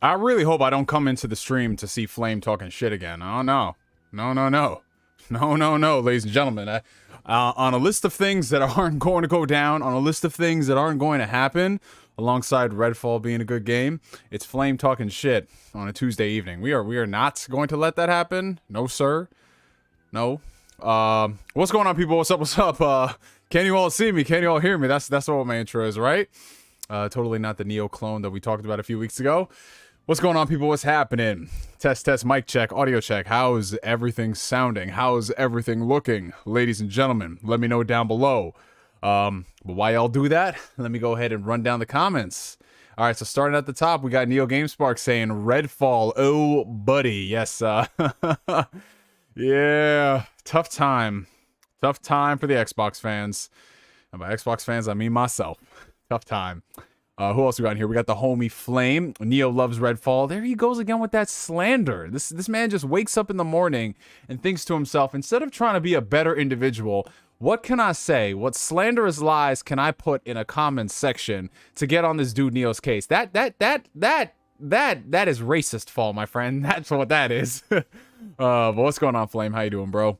I really hope I don't come into the stream to see Flame talking shit again. Oh, no. No, no, no. No, no, no, ladies and gentlemen. On a list of things that aren't going to go down, on a list of things that aren't going to happen, alongside Redfall being a good game, it's Flame talking shit on a Tuesday evening. We are not going to let that happen. No, sir. No. What's going on, people? What's up? What's up? Can you all see me? Can you all hear me? That's what my intro is, right? Totally not the Neo clone that we talked about a few weeks ago. What's going on, people? What's happening? Test, test, mic check, audio check. How's everything sounding? How's everything looking? Ladies and gentlemen, let me know down below. But while y'all do that, let me go ahead and run down the comments. All right, so starting at the top, we got NeoGameSpark saying, Redfall, oh, buddy. Yes, yeah, tough time. Tough time for the Xbox fans. And by Xbox fans, I mean myself. Tough time. Who else we got in here? We got the homie Flame. Neo loves Redfall. There he goes again with that slander. This man just wakes up in the morning and thinks to himself, instead of trying to be a better individual, what can I say? What slanderous lies can I put in a comment section to get on this dude Neo's case? That is racist, Fall, my friend. That's what that is. But what's going on, Flame? How you doing, bro?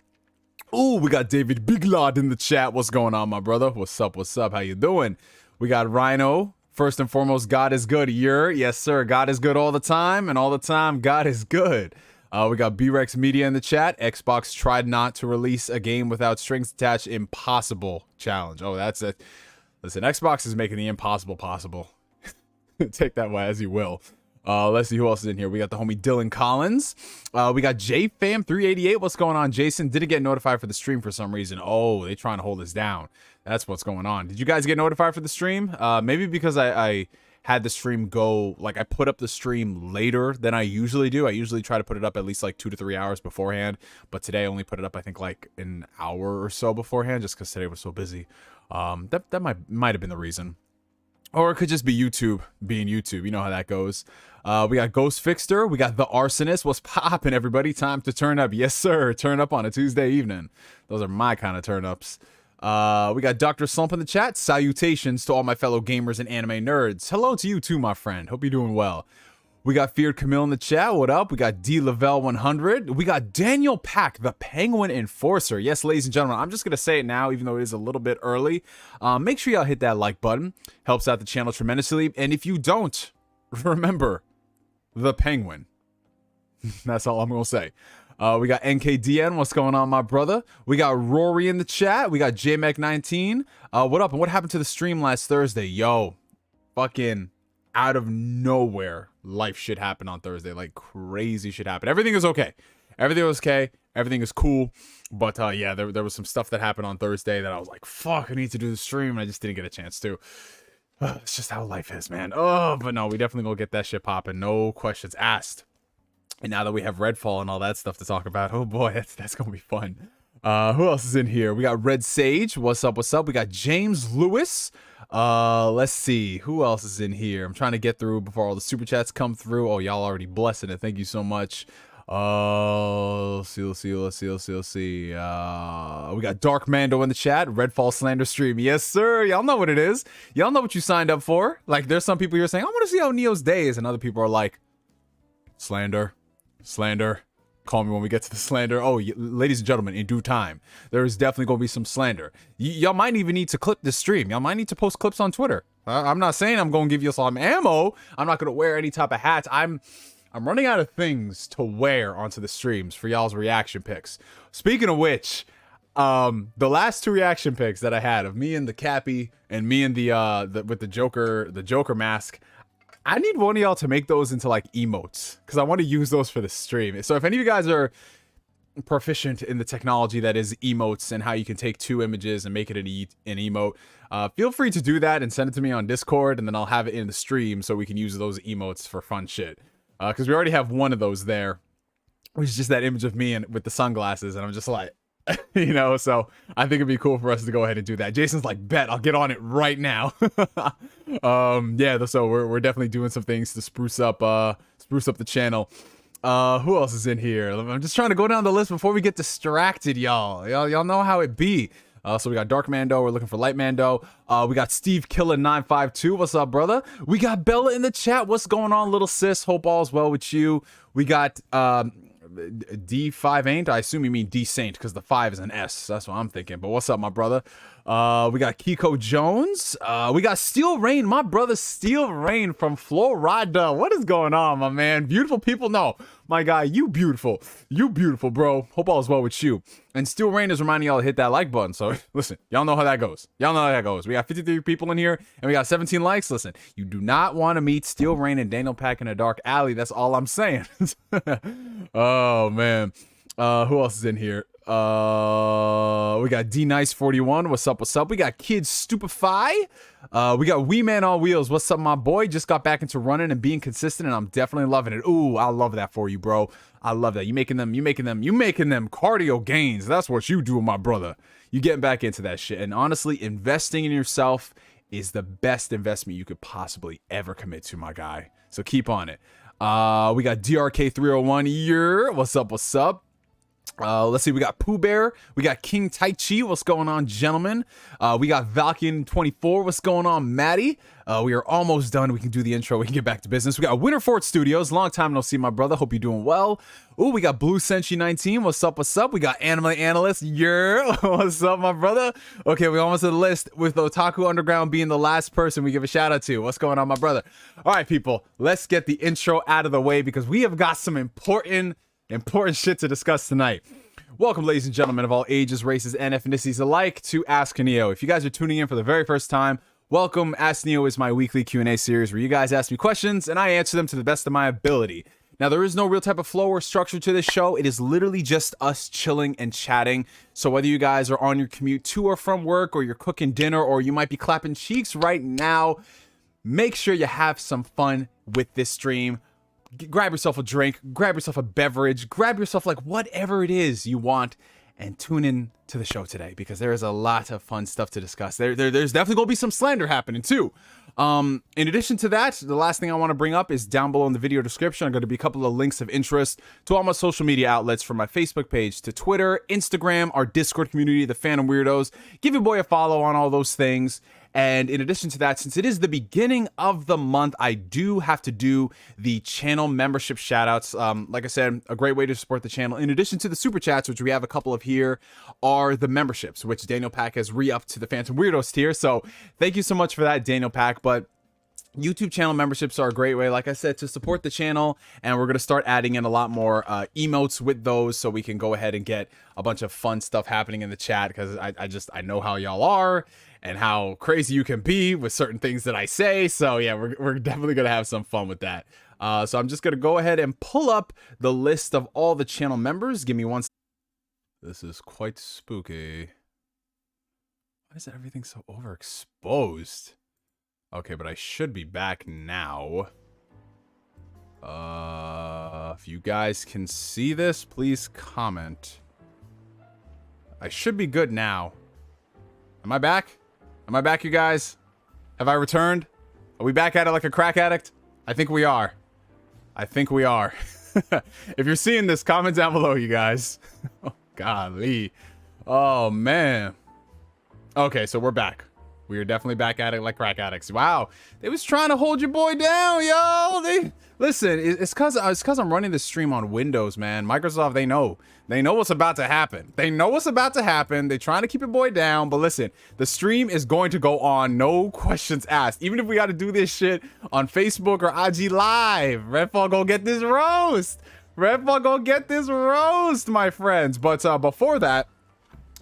Ooh, we got David Biglod in the chat. What's going on, my brother? What's up? What's up? How you doing? We got Rhino. First and foremost, God is good. Yes, sir. God is good all the time, and all the time, God is good. We got B-Rex Media in the chat. Xbox tried not to release a game without strings attached. Impossible challenge. Oh, that's it. Listen, Xbox is making the impossible possible. Take that way as you will. Let's see who else is in here. We got the homie Dylan Collins. We got JFam388. What's going on, Jason? Didn't get notified for the stream for some reason. Oh, they trying to hold us down. That's what's going on. Did you guys get notified for the stream? Maybe because I had the stream go, like I put up the stream later than I usually do. I usually try to put it up at least like 2 to 3 hours beforehand. But today I only put it up, I think, like an hour or so beforehand, just because today was so busy. That might have been the reason. Or it could just be YouTube being YouTube. You know how that goes. We got Ghost Fixter. We got The Arsonist. What's poppin', everybody? Time to turn up. Yes, sir. Turn up on a Tuesday evening. Those are my kind of turn ups. We got Dr. Slump in the chat. Salutations to all my fellow gamers and anime nerds. Hello to you too, my friend. Hope you're doing well. We got Feared Camille in the chat. What up? We got D Lavelle 100. We got Daniel Pack, the Penguin Enforcer. Yes, ladies and gentlemen, I'm just gonna say it now, even though it is a little bit early. Make sure y'all hit that like button. Helps out the channel tremendously. And if you don't, remember the Penguin. That's all I'm gonna say. We got NKDN. What's going on, my brother? We got Rory in the chat. We got JMac19. What up? And what happened to the stream last Thursday? Yo, fucking out of nowhere, life shit happened on Thursday. Like crazy shit happened. Everything is okay. Everything was okay. Everything is cool. But yeah, there was some stuff that happened on Thursday that I was like, fuck, I need to do the stream. And I just didn't get a chance to. It's just how life is, man. Oh, but no, we definitely gonna get that shit popping. No questions asked. And now that we have Redfall and all that stuff to talk about, oh boy, that's gonna be fun. Who else is in here? We got Red Sage. What's up? What's up? We got James Lewis. Let's see who else is in here. I'm trying to get through before all the super chats come through. Oh, y'all already blessing it. Thank you so much. Let's see. We got Dark Mando in the chat. Redfall slander stream. Yes, sir. Y'all know what it is. Y'all know what you signed up for. Like, there's some people here saying, I want to see how Neo's day is, and other people are like, slander. Call me when we get to the slander. Oh, ladies and gentlemen, in due time, there is definitely going to be some slander. Y'all might even need to clip this stream. Y'all might need to post clips on Twitter. I'm not saying I'm going to give you some ammo. I'm not going to wear any type of hats. I'm running out of things to wear onto the streams for y'all's reaction pics. Speaking of which, the last 2 reaction pics that I had of me and the Cappy and me and the with the Joker mask, I need one of y'all to make those into like emotes, because I want to use those for the stream. So if any of you guys are proficient in the technology that is emotes and how you can take 2 images and make it an emote, feel free to do that and send it to me on Discord, and then I'll have it in the stream so we can use those emotes for fun shit. Because we already have one of those there, which is just that image of me and with the sunglasses, and I'm just like, you know, so I think it'd be cool for us to go ahead and do that. Jason's like, bet, I'll get on it right now. Yeah, so we're definitely doing some things to spruce up the channel. Who else is in here? I'm just trying to go down the list before we get distracted, y'all. Y'all know how it be. So we got Dark Mando. We're looking for Light Mando. We got Steve Killer 952. What's up, brother? We got Bella in the chat. What's going on, little sis? Hope all's well with you. We got D5 ain't. I assume you mean D Saint because the 5 is an S. That's what I'm thinking. But what's up, my brother? We got Kiko Jones. We got Steel Rain, my brother Steel Rain from Florida. What is going on, my man? Beautiful people. No, my guy, you beautiful. You beautiful, bro. Hope all is well with you. And Steel Rain is reminding y'all to hit that like button. So listen, y'all know how that goes. Y'all know how that goes. We got 53 people in here and we got 17 likes. Listen, you do not want to meet Steel Rain and Daniel Pack in a dark alley. That's all I'm saying. Oh man. Who else is in here? We got D Nice 41. What's up? What's up? We got Kids Stupefy. We got Wee Man on Wheels. What's up, my boy? Just got back into running and being consistent, and I'm definitely loving it. Ooh, I love that for you, bro. I love that. You making them cardio gains. That's what you do, my brother. You getting back into that shit. And honestly, investing in yourself is the best investment you could possibly ever commit to, my guy. So keep on it. We got DRK 301 here. What's up? What's up? Let's see, we got Pooh Bear, we got King Tai Chi, what's going on, gentlemen? We got Valkian 24, what's going on, Maddie? We are almost done, we can do the intro, we can get back to business. We got Winterfort Studios, long time no see, my brother, hope you're doing well. Ooh, we got Blue Senshi 19, what's up, what's up? We got Anime Analyst, yeah, what's up, my brother? Okay, we almost at the list, with Otaku Underground being the last person we give a shout out to. What's going on, my brother? All right, people, let's get the intro out of the way, because we have got some important shit to discuss tonight. Welcome, ladies and gentlemen of all ages, races, and ethnicities alike to Ask Neo. If you guys are tuning in for the very first time, welcome. Ask Neo is my weekly Q&A series where you guys ask me questions and I answer them to the best of my ability. Now, there is no real type of flow or structure to this show. It is literally just us chilling and chatting. So whether you guys are on your commute to or from work, or you're cooking dinner, or you might be clapping cheeks right now, make sure you have some fun with this stream. Grab yourself a drink, grab yourself a beverage, grab yourself like whatever it is you want, and tune in to the show today because there is a lot of fun stuff to discuss. There's definitely going to be some slander happening too. In addition to that, the last thing I want to bring up is down below in the video description are going to be a couple of links of interest to all my social media outlets, from my Facebook page to Twitter, Instagram, our Discord community, the Phantom Weirdos. Give your boy a follow on all those things. And in addition to that, since it is the beginning of the month, I do have to do the channel membership shoutouts. Like I said, a great way to support the channel, in addition to the super chats, which we have a couple of here, are the memberships, which Daniel Pack has re-upped to the Phantom Weirdos tier. So thank you so much for that, Daniel Pack. But YouTube channel memberships are a great way, like I said, to support the channel, and we're going to start adding in a lot more emotes with those so we can go ahead and get a bunch of fun stuff happening in the chat, because I know how y'all are and how crazy you can be with certain things that I say. So yeah, we're definitely going to have some fun with that. So I'm just going to go ahead and pull up the list of all the channel members. Give me one second. This is quite spooky. Why is everything so overexposed? Okay, but I should be back now. If you guys can see this, please comment. I should be good now. Am I back? Am I back, you guys? Have I returned? Are we back at it like a crack addict? I think we are. I think we are. If you're seeing this, comment down below, you guys. Oh, golly. Oh, man. Okay, so we're back. We are definitely back at it like crack addicts. Wow, they was trying to hold your boy down, yo. Listen, it's cause I'm running this stream on Windows, man. Microsoft, they know what's about to happen. They know what's about to happen. They're trying to keep your boy down, but listen, the stream is going to go on, no questions asked. Even if we got to do this shit on Facebook or IG Live, Redfall go get this roast. Redfall go get this roast, my friends. But before that.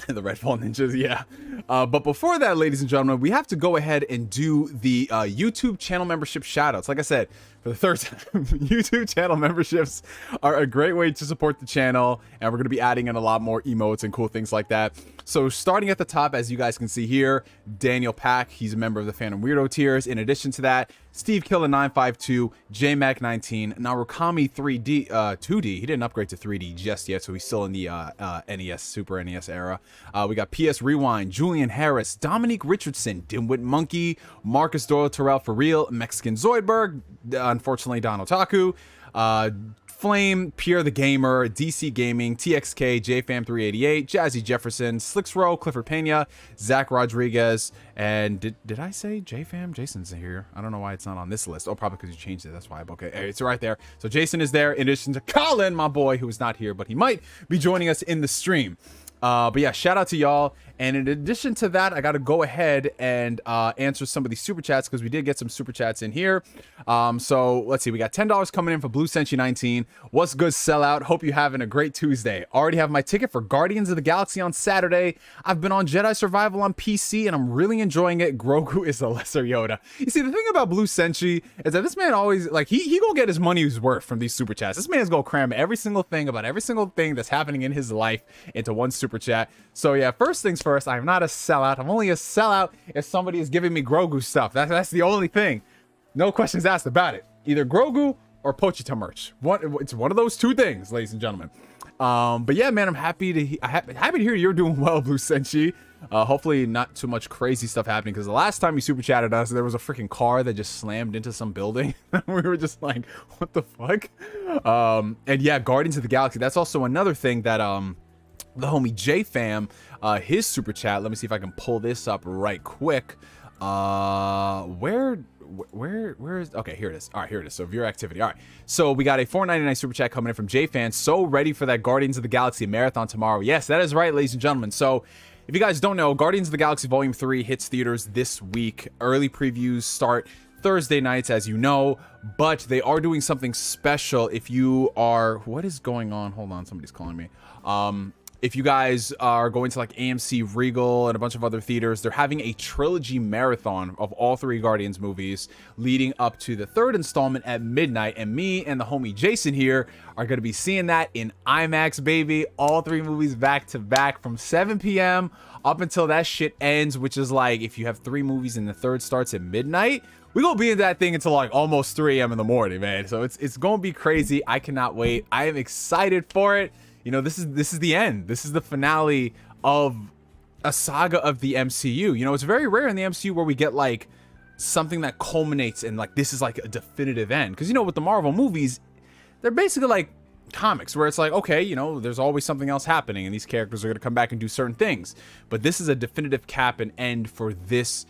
The Redfall Ninjas, yeah. But before that, ladies and gentlemen, we have to go ahead and do the YouTube channel membership shoutouts. Like I said, for the third time, YouTube channel memberships are a great way to support the channel, and we're going to be adding in a lot more emotes and cool things like that. So starting at the top, as you guys can see here, Daniel Pack, he's a member of the Phantom Weirdo tiers. In addition to that, Steve Killer 952, JMac 19, Narukami 3D, 2D. He didn't upgrade to 3D just yet, so he's still in the NES, Super NES era. We got PS Rewind, Juliun Harris, Dominique Richardson, DIMWITMONKEY, Marcus Doyle Terrell for real, Mexican Zoidburg, unfortunately Don Otaku, Flame, Pierre the Gamer, DC Gaming, TXK, JFam388, Jazzy Jefferson, Slixro, Cifford Pena, Zack Rodriguez, and did I say JFam? Jason's here. I don't know why it's not on this list. Oh, probably because you changed it. That's why. Okay, it's right there. So Jason is there in addition to Colin, my boy, who is not here, but he might be joining us in the stream. But yeah, shout out to y'all. And in addition to that, I got to go ahead and answer some of these super chats because we did get some super chats in here. So let's see. We got $10 coming in for Blue Senshi 19. What's good, sellout? Hope you're having a great Tuesday. Already have my ticket for Guardians of the Galaxy on Saturday. I've been on Jedi Survival on PC and I'm really enjoying it. Grogu is a lesser Yoda. You see, the thing about Blue Senshi is that this man always, like, he gonna get his money's worth from these super chats. This man's gonna cram every single thing about every single thing that's happening in his life into one super chat. So yeah, first things first, I'm not a sellout. I'm only a sellout if somebody is giving me Grogu stuff. That's the only thing. No questions asked about it. Either Grogu or Pochita merch. It's one of those two things, ladies and gentlemen. But yeah, man, I'm happy to hear you're doing well, Blue Senshi. Hopefully not too much crazy stuff happening, because the last time you super chatted us, there was a freaking car that just slammed into some building. We were just like, what the fuck? And yeah, Guardians of the Galaxy. That's also another thing that the homie JFam, his super chat. Let me see if I can pull this up right quick. Where is, okay, here it is. All right, here it is. So viewer activity. All right, so we got a $4.99 super chat coming in from JFan. So ready for that Guardians of the Galaxy marathon tomorrow. Yes, that is right, ladies and gentlemen. So if you guys don't know, Guardians of the Galaxy Volume 3 hits theaters this week. Early previews start Thursday nights, as you know, but they are doing something special. If you are, what is going on? Hold on, somebody's calling me. If you guys are going to like AMC, Regal, and a bunch of other theaters, they're having a trilogy marathon of all three Guardians movies leading up to the third installment at midnight. And me and the homie Jason here are going to be seeing that in IMAX, baby. All three movies back to back from 7 p.m. up until that shit ends, which is like, if you have three movies and the third starts at midnight, we gonna be in that thing until like almost 3 a.m. in the morning, man. So it's gonna be crazy. I cannot wait. I am excited for it. You know, this is the end. This is the finale of a saga of the MCU. You know, it's very rare in the MCU where we get like something that culminates and like this is like a definitive end. Because, you know, with the Marvel movies, they're basically like comics where it's like, okay, you know, there's always something else happening and these characters are going to come back and do certain things. But this is a definitive cap and end for this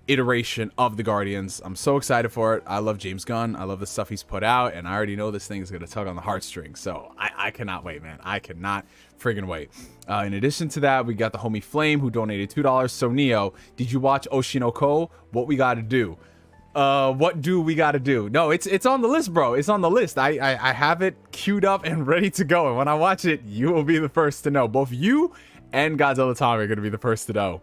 iteration of the Guardians. I'm so excited for it. I love James Gunn. I love the stuff he's put out, and I already know this thing is going to tug on the heartstrings. So I cannot wait, man. I cannot friggin' wait. In addition to that, we got the homie Flame who donated $2. So Neo, did you watch Oshinoko? What we got to do? What do we got to do? No, it's on the list, bro. It's on the list. I have it queued up and ready to go. And when I watch it, you will be the first to know. Both you and Godzilla Tommy are going to be the first to know.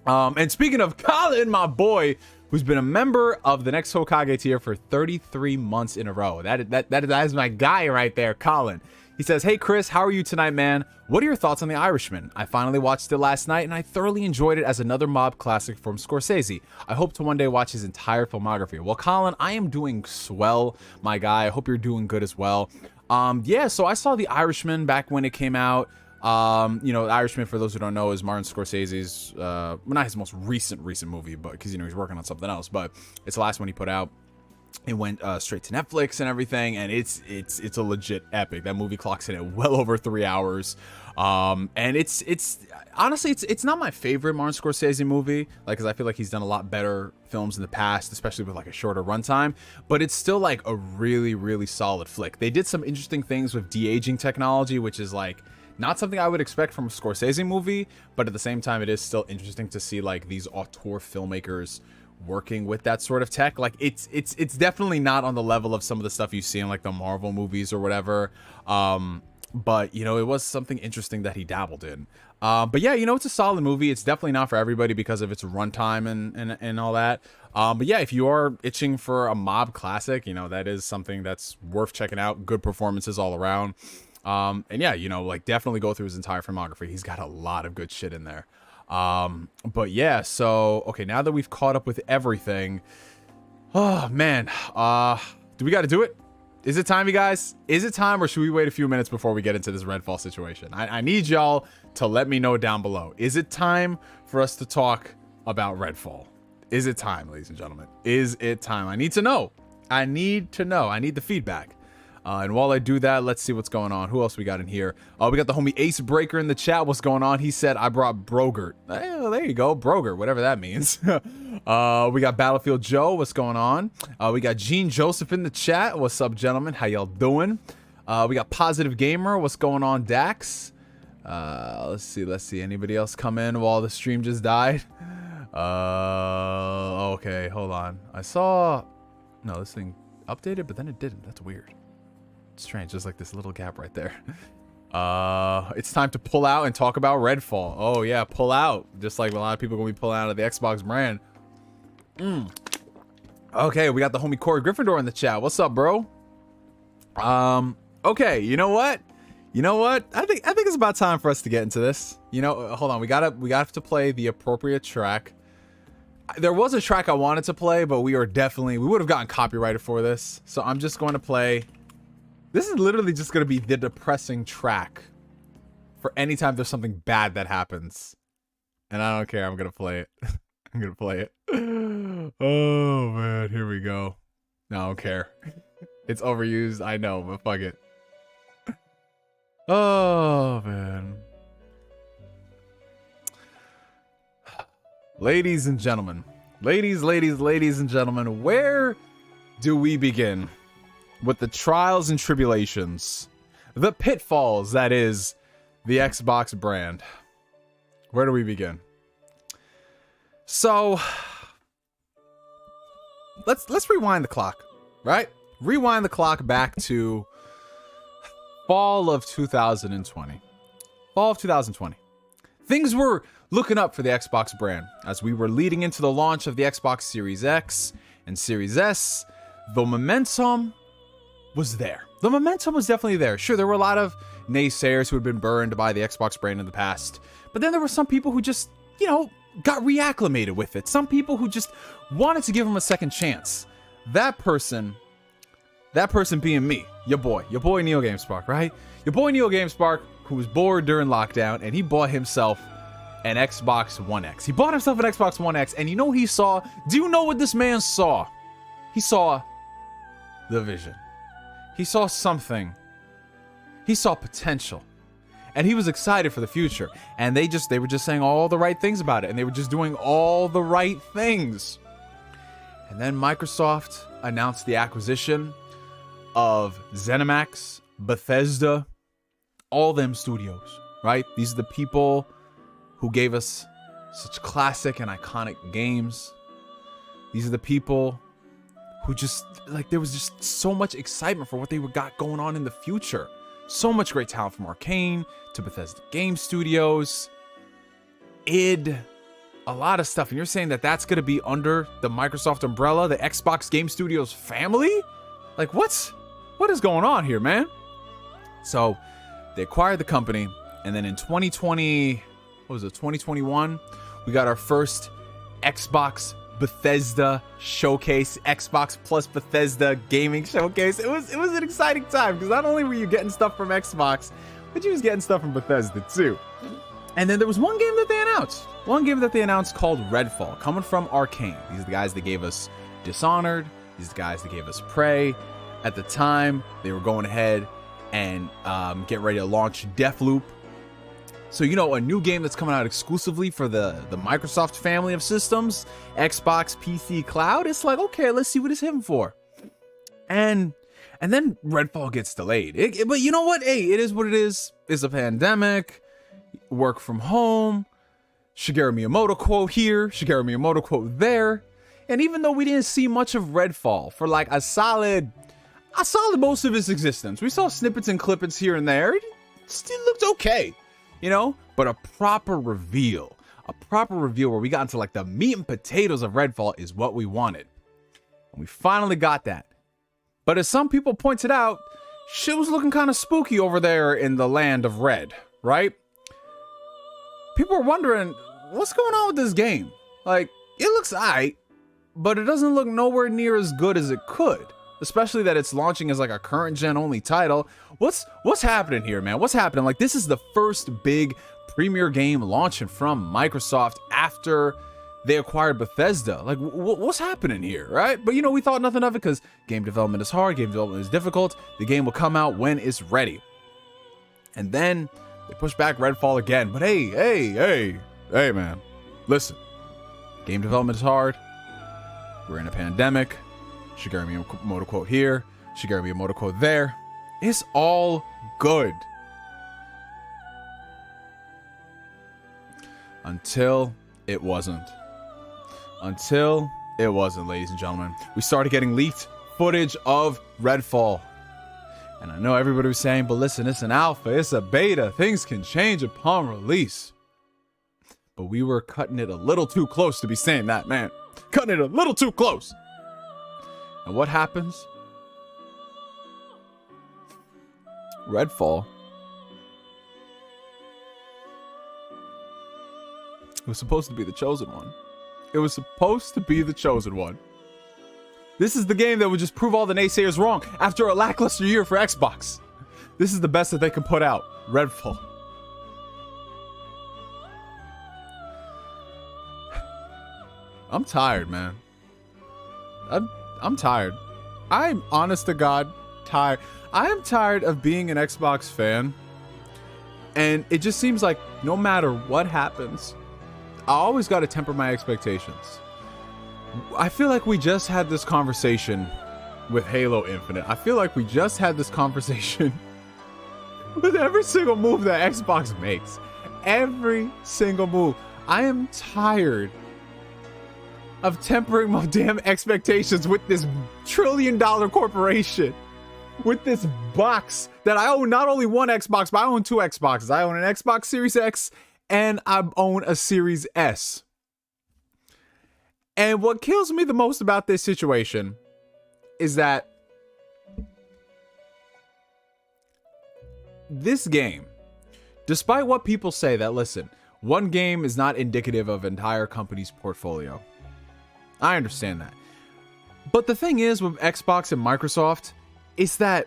And speaking of Colin, my boy, who's been a member of the next Hokage tier for 33 months in a row. That is my guy right there, Colin. He says, hey, Chris, how are you tonight, man? What are your thoughts on The Irishman? I finally watched it last night, and I thoroughly enjoyed it as another mob classic from Scorsese. I hope to one day watch his entire filmography. Well, Colin, I am doing swell, my guy. I hope you're doing good as well. Yeah, so I saw The Irishman back when it came out. You know, The Irishman, for those who don't know, is Martin Scorsese's, well, not his most recent movie, but because, you know, he's working on something else, but it's the last one he put out. It went straight to Netflix and everything, and it's a legit epic. That movie clocks in at well over 3 hours. And it's honestly, it's not my favorite Martin Scorsese movie, like, because I feel like he's done a lot better films in the past, especially with like a shorter runtime, but it's still like a really, really solid flick. They did some interesting things with de-aging technology, which is like not something I would expect from a Scorsese movie, but at the same time, it is still interesting to see like these auteur filmmakers working with that sort of tech. Like it's definitely not on the level of some of the stuff you see in like the Marvel movies or whatever. But you know, it was something interesting that he dabbled in. But yeah, you know, it's a solid movie. It's definitely not for everybody because of its runtime and all that. But yeah, if you are itching for a mob classic, you know, that is something that's worth checking out. Good performances all around. And yeah, you know, like definitely go through his entire filmography. He's got a lot of good shit in there. But yeah, so, okay, now that we've caught up with everything, oh man, do we got to do it? Is it time, you guys? Is it time, or should we wait a few minutes before we get into this Redfall situation? I need y'all to let me know down below. Is it time for us to talk about Redfall? Is it time, ladies and gentlemen? Is it time? I need to know. I need to know. I need the feedback. And while I do that, let's see what's going on. Who else we got in here? We got the homie Ace Breaker in the chat. What's going on? He said, I brought Brogert. There you go. Broger, whatever that means. We got Battlefield Joe. What's going on? We got Gene Joseph in the chat. What's up, gentlemen? How y'all doing? We got Positive Gamer. What's going on, Dax? Let's see. Anybody else come in while the stream just died? Okay, hold on. I saw... No, this thing updated, but then it didn't. That's weird. Strange, just like this little gap right there. It's time to pull out and talk about Redfall. Oh yeah, pull out. Just like a lot of people are gonna be pulling out of the Xbox brand. Okay, we got the homie Corey Gryffindor in the chat. What's up, bro? Okay, you know what? I think it's about time for us to get into this. You know, hold on. We got to play the appropriate track. There was a track I wanted to play, but we would have gotten copyrighted for this. So I'm just going to play. This is literally just going to be the depressing track for any time there's something bad that happens. And I don't care. I'm going to play it. I'm going to play it. Oh, man. Here we go. No, I don't care. It's overused. I know, but fuck it. Oh, man. Ladies and gentlemen. Ladies and gentlemen. Where do we begin? With the trials and tribulations, the pitfalls that is the Xbox brand. Where do we begin? So let's rewind the clock, right? Rewind the clock back to fall of 2020. Fall of 2020. Things were looking up for the Xbox brand as we were leading into the launch of the Xbox Series X and Series S. The momentum was there. The momentum was definitely there. Sure, there were a lot of naysayers who had been burned by the Xbox brand in the past, but then there were some people who just, you know, got reacclimated with it. Some people who just wanted to give them a second chance. That person being me, your boy NeoGameSpark, right? Your boy NeoGameSpark, who was bored during lockdown, and he bought himself an Xbox One X. He bought himself an Xbox One X, and you know what he saw? Do you know what this man saw? He saw the vision. He saw something. He saw potential. And he was excited for the future. And they were just saying all the right things about it. And they were just doing all the right things. And then Microsoft announced the acquisition of ZeniMax, Bethesda, all them studios, right? These are the people who gave us such classic and iconic games. These are the people who just, like, there was just so much excitement for what they got going on in the future. So much great talent from Arcane to Bethesda Game Studios, id, a lot of stuff. And you're saying that that's going to be under the Microsoft umbrella, the Xbox Game Studios family? Like, what is going on here, man? So they acquired the company, and then in 2021, we got our first Xbox Bethesda showcase, Xbox plus Bethesda gaming showcase. It was an exciting time because not only were you getting stuff from Xbox, but you was getting stuff from Bethesda too. And then there was one game that they announced called Redfall, coming from Arcane. These are the guys that gave us Dishonored. These are the guys that gave us Prey. At the time, they were going ahead and get ready to launch Deathloop. So, you know, a new game that's coming out exclusively for the Microsoft family of systems, Xbox, PC, cloud. It's like, okay, let's see what it's hitting for. And then Redfall gets delayed. But you know what? Hey, it is what it is. It's a pandemic. Work from home. Shigeru Miyamoto quote here. Shigeru Miyamoto quote there. And even though we didn't see much of Redfall for like a solid most of its existence, we saw snippets and clippings here and there. It still looked okay. You know, but a proper reveal where we got into like the meat and potatoes of Redfall is what we wanted. And we finally got that. But as some people pointed out, shit was looking kind of spooky over there in the land of Red, right? People were wondering, what's going on with this game? Like, it looks aight, but it doesn't look nowhere near as good as it could. Especially that it's launching as like a current gen only title. What's happening here, man? What's happening? Like, this is the first big premier game launching from Microsoft after they acquired Bethesda. Like, what's happening here, right? But, you know, we thought nothing of it because game development is hard, game development is difficult. The game will come out when it's ready. And then they pushed back Redfall again. But hey, man, listen. Game development is hard. We're in a pandemic. Shigeru Miyamoto quote here. Shigeru Miyamoto quote there. It's all good. Until it wasn't. Until it wasn't, ladies and gentlemen. We started getting leaked footage of Redfall. And I know everybody was saying, but listen, it's an alpha, it's a beta. Things can change upon release. But we were cutting it a little too close to be saying that, man. Cutting it a little too close. And what happens? Redfall. It was supposed to be the chosen one. It was supposed to be the chosen one. This is the game that would just prove all the naysayers wrong after a lackluster year for Xbox. This is the best that they can put out. Redfall. I'm tired, man. I'm tired. I'm honest to God tired. I am tired of being an Xbox fan. And it just seems like no matter what happens, I always got to temper my expectations. I feel like we just had this conversation with Halo Infinite. I feel like we just had this conversation with every single move that Xbox makes. Every single move. I am tired of tempering my damn expectations with this trillion-dollar corporation. With this box that I own not only one Xbox, but I own two Xboxes. I own an Xbox Series X and I own a Series S. And what kills me the most about this situation is that this game, despite what people say that, listen, one game is not indicative of an entire company's portfolio. I understand that. But the thing is with Xbox and Microsoft is that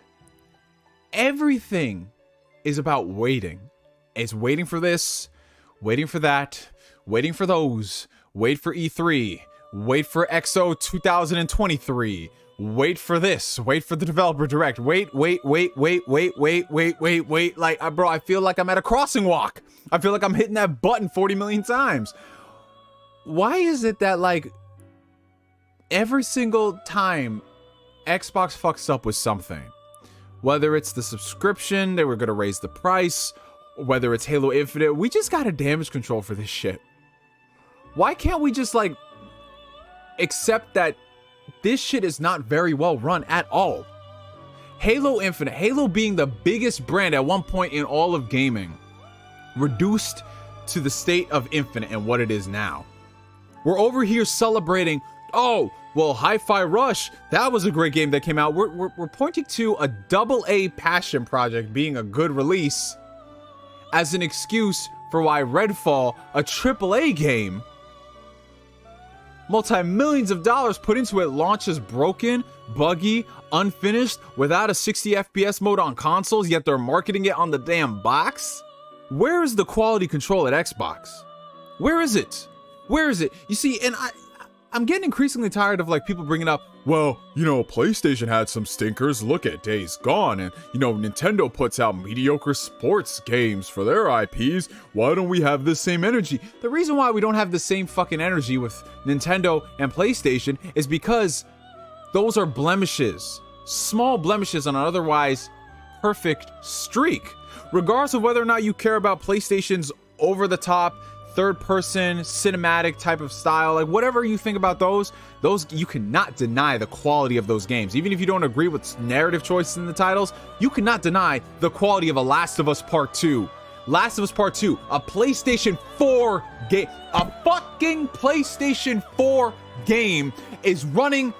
everything is about waiting. It's waiting for this, waiting for that, waiting for those, wait for E3, wait for XO 2023, wait for this, wait for the developer direct, wait. Like, bro, I feel like I'm at a crossing walk. I feel like I'm hitting that button 40 million times. Why is it that, like, every single time Xbox fucks up with something, whether it's the subscription, they were going to raise the price, whether it's Halo Infinite, we just got a damage control for this shit. Why can't we just, like, accept that this shit is not very well run at all? Halo Infinite, Halo being the biggest brand at one point in all of gaming, reduced to the state of Infinite and what it is now. We're over here celebrating, oh, well, Hi-Fi Rush, that was a great game that came out. We're pointing to a AA passion project being a good release as an excuse for why Redfall, a AAA game, multi-millions of dollars put into it, launches broken, buggy, unfinished, without a 60 FPS mode on consoles, yet they're marketing it on the damn box? Where is the quality control at Xbox? Where is it? Where is it? You see, and I'm getting increasingly tired of, like, people bringing up, well, you know, PlayStation had some stinkers. Look at Days Gone. And, you know, Nintendo puts out mediocre sports games for their IPs. Why don't we have the same energy? The reason why we don't have the same fucking energy with Nintendo and PlayStation is because those are blemishes. Small blemishes on an otherwise perfect streak. Regardless of whether or not you care about PlayStation's over-the-top, third-person, cinematic type of style, like whatever you think about those you cannot deny the quality of those games. Even if you don't agree with narrative choices in the titles, you cannot deny the quality of a Last of Us Part 2. Last of Us Part 2, a PlayStation 4 game, a fucking PlayStation 4 game is running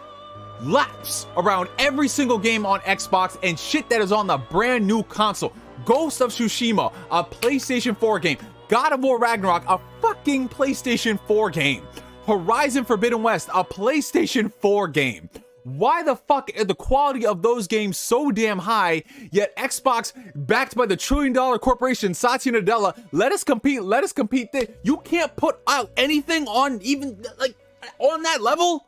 laps around every single game on Xbox and shit that is on the brand new console. Ghost of Tsushima, a PlayStation 4 game. God of War Ragnarok, a fucking PlayStation 4 game. Horizon Forbidden West, a PlayStation 4 game. Why the fuck are the quality of those games so damn high, yet Xbox, backed by the trillion-dollar corporation Satya Nadella, let us compete. You can't put out anything on even, like, on that level?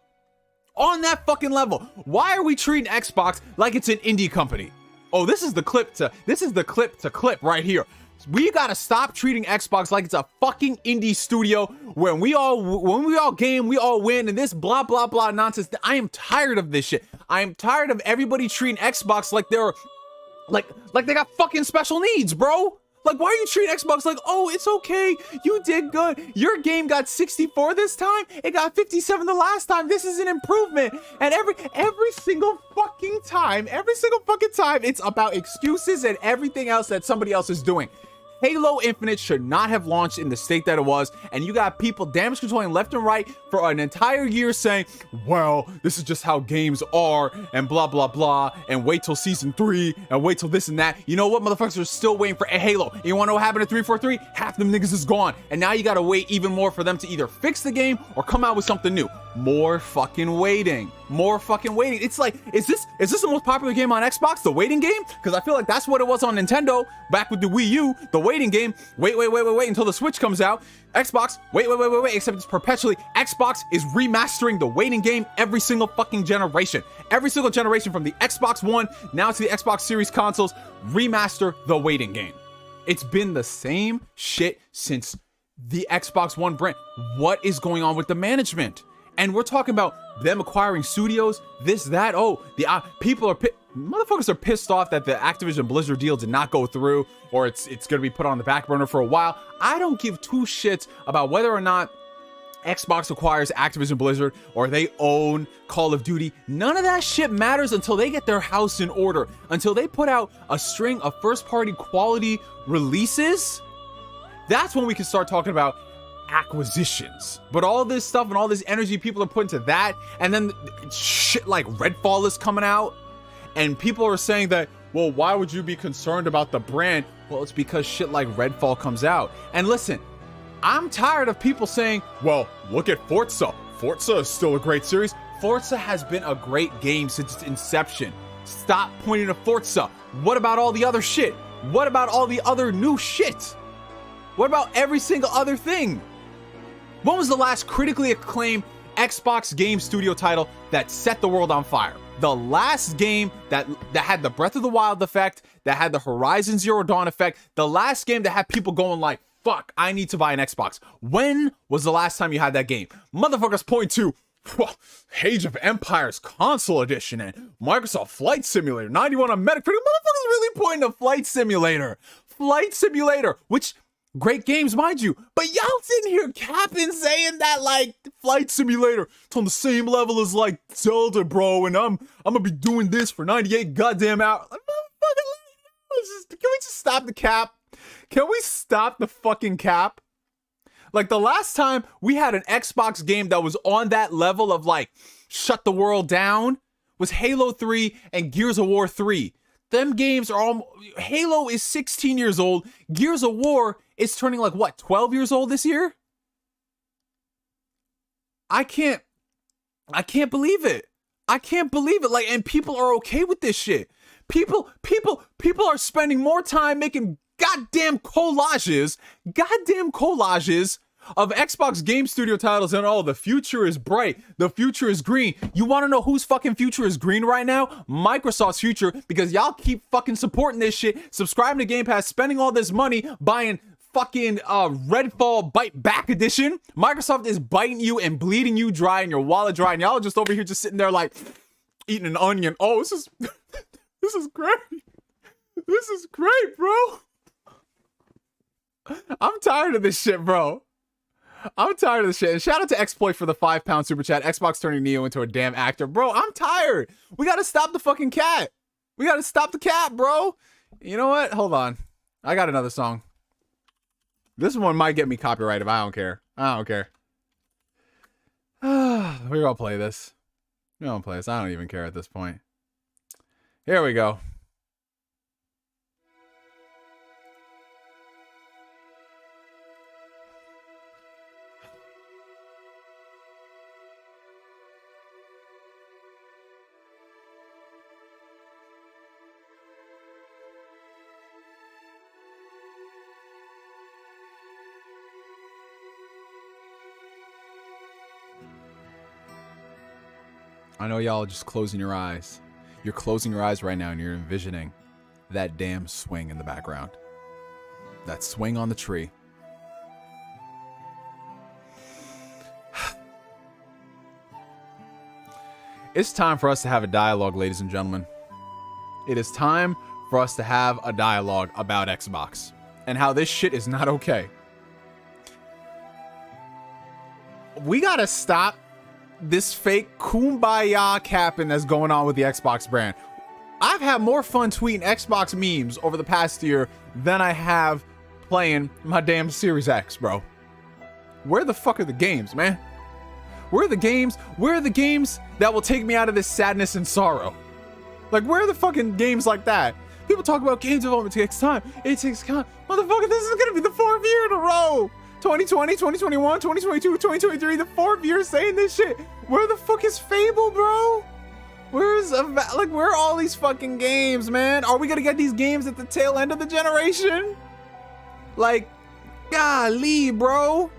On that fucking level. Why are we treating Xbox like it's an indie company? Oh, this is the clip to clip right here. We gotta stop treating Xbox like it's a fucking indie studio when we all game, we all win, and this blah blah blah nonsense. I am tired of this shit. I am tired of everybody treating Xbox like they're like they got fucking special needs, bro. Like, why are you treating Xbox like, oh, it's okay, you did good. Your game got 64 this time, it got 57 the last time. This is an improvement. And every single fucking time, it's about excuses and everything else that somebody else is doing. Halo Infinite should not have launched in the state that it was, and you got people damage controlling left and right for an entire year saying, well, this is just how games are, and blah, blah, blah, and wait till season 3, and wait till this and that. You know what? Motherfuckers are still waiting for a Halo. And you wanna know what happened to 343? Half them niggas is gone, and now you gotta wait even more for them to either fix the game or come out with something new. More fucking waiting. It's like, is this the most popular game on Xbox? The waiting game? Because I feel like that's what it was on Nintendo back with the Wii U. The waiting game. Wait until the Switch comes out. Xbox. Wait. Except it's perpetually. Xbox is remastering the waiting game every single fucking generation. Every single generation from the Xbox One now to the Xbox Series consoles. Remaster the waiting game. It's been the same shit since the Xbox One brand. What is going on with the management? And we're talking about them acquiring studios, this, that. Oh, the motherfuckers are pissed off that the Activision Blizzard deal did not go through, or it's gonna be put on the back burner for a while. I don't give two shits about whether or not Xbox acquires Activision Blizzard or they own Call of Duty. None of that shit matters until they get their house in order. Until they put out a string of first-party quality releases, that's when we can start talking about acquisitions. But all this stuff and all this energy people are putting to that, and then shit like Redfall is coming out, and people are saying that, well, why would you be concerned about the brand? Well, it's because shit like Redfall comes out. And listen, I'm tired of people saying, well, look at Forza. Forza is still a great series. Forza has been a great game since its inception. Stop pointing to Forza. What about all the other shit? What about all the other new shit? What about every single other thing? When was the last critically acclaimed Xbox game studio title that set the world on fire? The last game that had the Breath of the Wild effect, that had the Horizon Zero Dawn effect, the last game that had people going like, fuck, I need to buy an Xbox. When was the last time you had that game? Motherfuckers point to, well, Age of Empires console edition and Microsoft Flight Simulator 91 on Metacritic. Motherfuckers really pointing to Flight Simulator. Flight Simulator, which great games, mind you, but y'all sitting here capping saying that like Flight Simulator, it's on the same level as like Zelda, bro, and I'm gonna be doing this for 98 goddamn hours. Like, can we just stop the cap? Can we stop the fucking cap? Like, the last time we had an Xbox game that was on that level of like shut the world down was Halo 3 and Gears of War 3. Them games are all, Halo is 16 years old. Gears of War is turning like what, 12 years old this year? I can't believe it. I can't believe it. Like, and people are okay with this shit. People are spending more time making goddamn collages of Xbox Game Studio titles, and oh, the future is bright, the future is green. You want to know whose fucking future is green right now? Microsoft's future, because y'all keep fucking supporting this shit, subscribing to Game Pass, spending all this money, buying fucking Redfall Bite Back Edition. Microsoft is biting you and bleeding you dry and your wallet dry, and y'all are just over here just sitting there like eating an onion. Oh, this is great. This is great, bro. I'm tired of this shit, bro. I'm tired of this shit. And shout out to Exploit for the £5 super chat. Xbox turning Neo into a damn actor. Bro, I'm tired. We gotta stop the fucking cat. We gotta stop the cat, bro. You know what? Hold on. I got another song. This one might get me copyrighted, but I don't care. I don't care. We're gonna play this. We're gonna play this. I don't even care at this point. Here we go. I know y'all are just closing your eyes. You're closing your eyes right now and you're envisioning that damn swing in the background. That swing on the tree. It's time for us to have a dialogue, ladies and gentlemen. It is time for us to have a dialogue about Xbox and how this shit is not okay. We gotta stop this fake kumbaya capping that's going on with the Xbox brand. I've had more fun tweeting Xbox memes over the past year than I have playing my damn Series X, bro. Where the fuck are the games, man? Where are the games? Where are the games that will take me out of this sadness and sorrow? Like, where are the fucking games like that? People talk about game development takes time. It takes time. Motherfucker, this is gonna be the 4th year in a row. 2020, 2021, 2022, 2023, the 4th year saying this shit. Where the fuck is Fable, bro? Where are all these fucking games, man? Are we gonna get these games at the tail end of the generation? Like, golly, bro.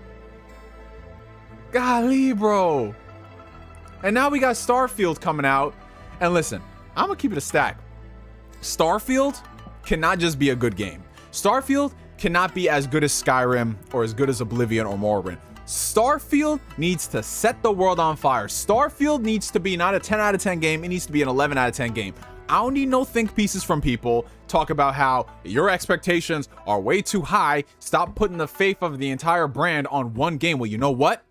Golly, bro. And now we got Starfield coming out. And listen, I'm gonna keep it a stack. Starfield cannot just be a good game. Starfield cannot be as good as Skyrim or as good as Oblivion or Morrowind. Starfield needs to set the world on fire. Starfield needs to be not a 10 out of 10 game. It needs to be an 11 out of 10 game. I don't need no think pieces from people talk about how your expectations are way too high. Stop putting the faith of the entire brand on one game. Well, you know what?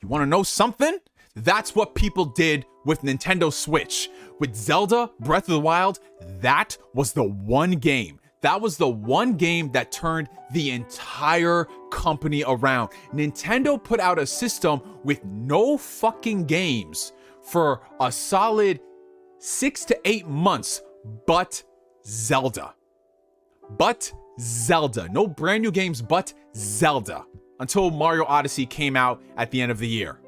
You want to know something? That's what people did with Nintendo Switch. With Zelda Breath of the Wild, that was the one game. That was the one game that turned the entire company around. Nintendo put out a system with no fucking games for a solid 6 to 8 months, but Zelda. But Zelda. No brand new games, but Zelda. Until Mario Odyssey came out at the end of the year.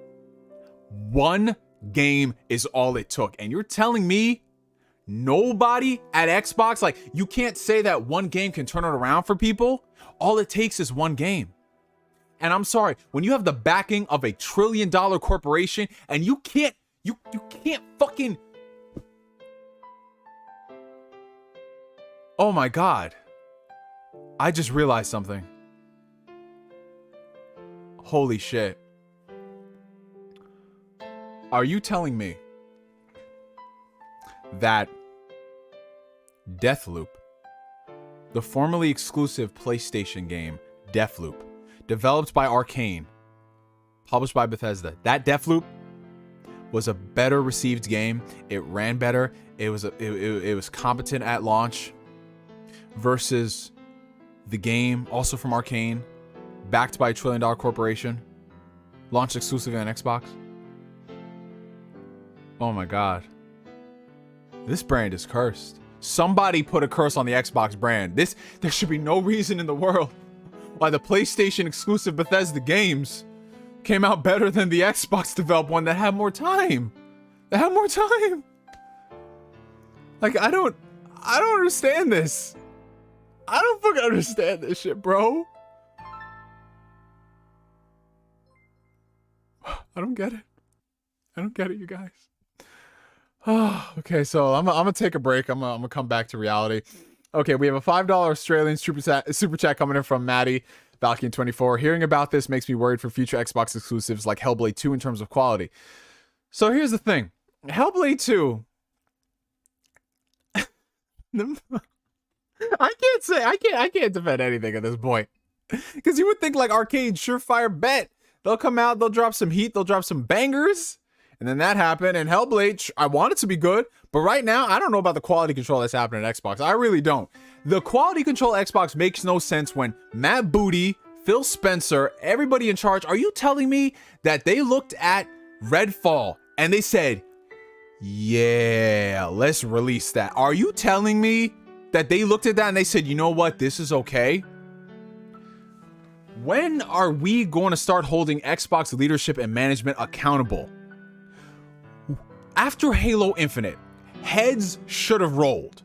One game is all it took. And you're telling me nobody at Xbox, like, you can't say that one game can turn it around for people? All it takes is one game. And I'm sorry, when you have the backing of a $1 trillion corporation and you can't fucking... Oh my God. I just realized something. Holy shit. Are you telling me that Deathloop, the formerly exclusive PlayStation game Deathloop, developed by Arcane, published by Bethesda, that Deathloop was a better received game? It ran better. It was competent at launch versus the game, also from Arcane, backed by a $1 trillion corporation, launched exclusively on Xbox. Oh my God. This brand is cursed. Somebody put a curse on the Xbox brand. There should be no reason in the world why the PlayStation exclusive Bethesda games came out better than the Xbox developed one that had more time. That had more time. Like, I don't understand this. I don't fucking understand this shit, bro. I don't get it. I don't get it, you guys. Oh, okay, so I'm gonna take a break. I'm gonna come back to reality. Okay, we have a $5 Australian super chat coming in from Maddie Valkyne24. Hearing about this makes me worried for future Xbox exclusives like Hellblade 2 in terms of quality. So here's the thing. Hellblade 2. I can't defend anything at this point. Because you would think like Arcane, surefire bet. They'll come out, they'll drop some heat, they'll drop some bangers. And then that happened, and Hellblade, I want it to be good, but right now, I don't know about the quality control that's happening at Xbox. I really don't. The quality control at Xbox makes no sense when Matt Booty, Phil Spencer, everybody in charge, are you telling me that they looked at Redfall and they said, yeah, let's release that? Are you telling me that they looked at that and they said, you know what, this is okay? When are we going to start holding Xbox leadership and management accountable? After Halo Infinite, heads should have rolled.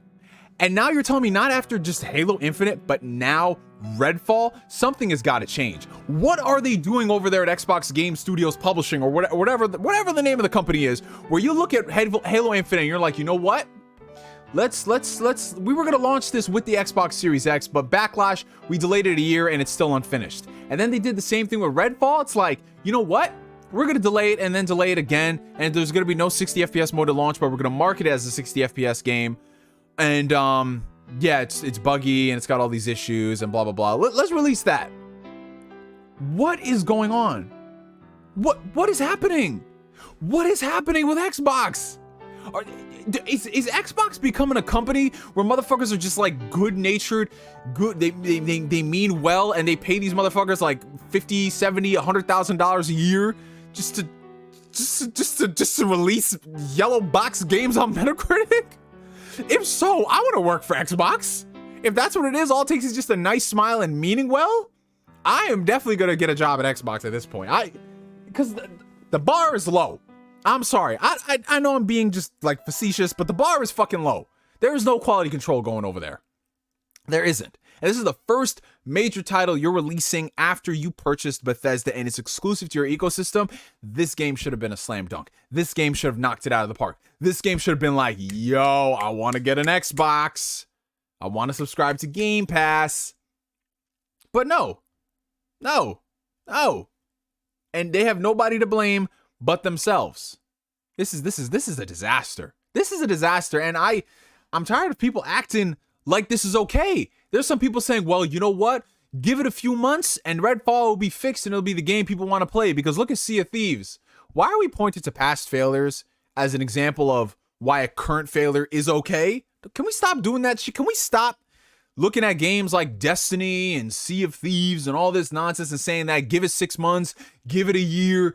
And now you're telling me not after just Halo Infinite, but now Redfall, something has got to change. What are they doing over there at Xbox Game Studios Publishing or whatever the name of the company is, where you look at Halo Infinite and you're like, you know what? We were gonna launch this with the Xbox Series X, but backlash, we delayed it a year and it's still unfinished. And then they did the same thing with Redfall. It's like, you know what? We're gonna delay it and then delay it again, and there's gonna be no 60 FPS mode at launch, but we're gonna market it as a 60 FPS game. And yeah, it's buggy and it's got all these issues and blah blah blah. Let's release that. What is going on? What is happening? What is happening with Xbox? Is Xbox becoming a company where motherfuckers are just like good-natured, they mean well, and they pay these motherfuckers like $50, $70, $100,000 a year just to release yellow box games on Metacritic? If so, I want to work for Xbox. If that's what it is, all it takes is just a nice smile and meaning well, I am definitely gonna get a job at Xbox at this point. Because the bar is low. I'm sorry. I know I'm being just like facetious, but the bar is fucking low. There is no quality control going over there. There isn't. And this is the first major title you're releasing after you purchased Bethesda and it's exclusive to your ecosystem. This game should have been a slam dunk. This game should have knocked it out of the park. This game should have been like, yo, I want to get an Xbox. I want to subscribe to Game Pass. But no. And they have nobody to blame but themselves. This is a disaster. This is a disaster, and I'm tired of people acting like this is okay. There's some people saying, well, you know what? Give it a few months and Redfall will be fixed and it'll be the game people want to play. Because look at Sea of Thieves. Why are we pointing to past failures as an example of why a current failure is okay? Can we stop doing that shit? Can we stop looking at games like Destiny and Sea of Thieves and all this nonsense and saying that give it 6 months, give it a year,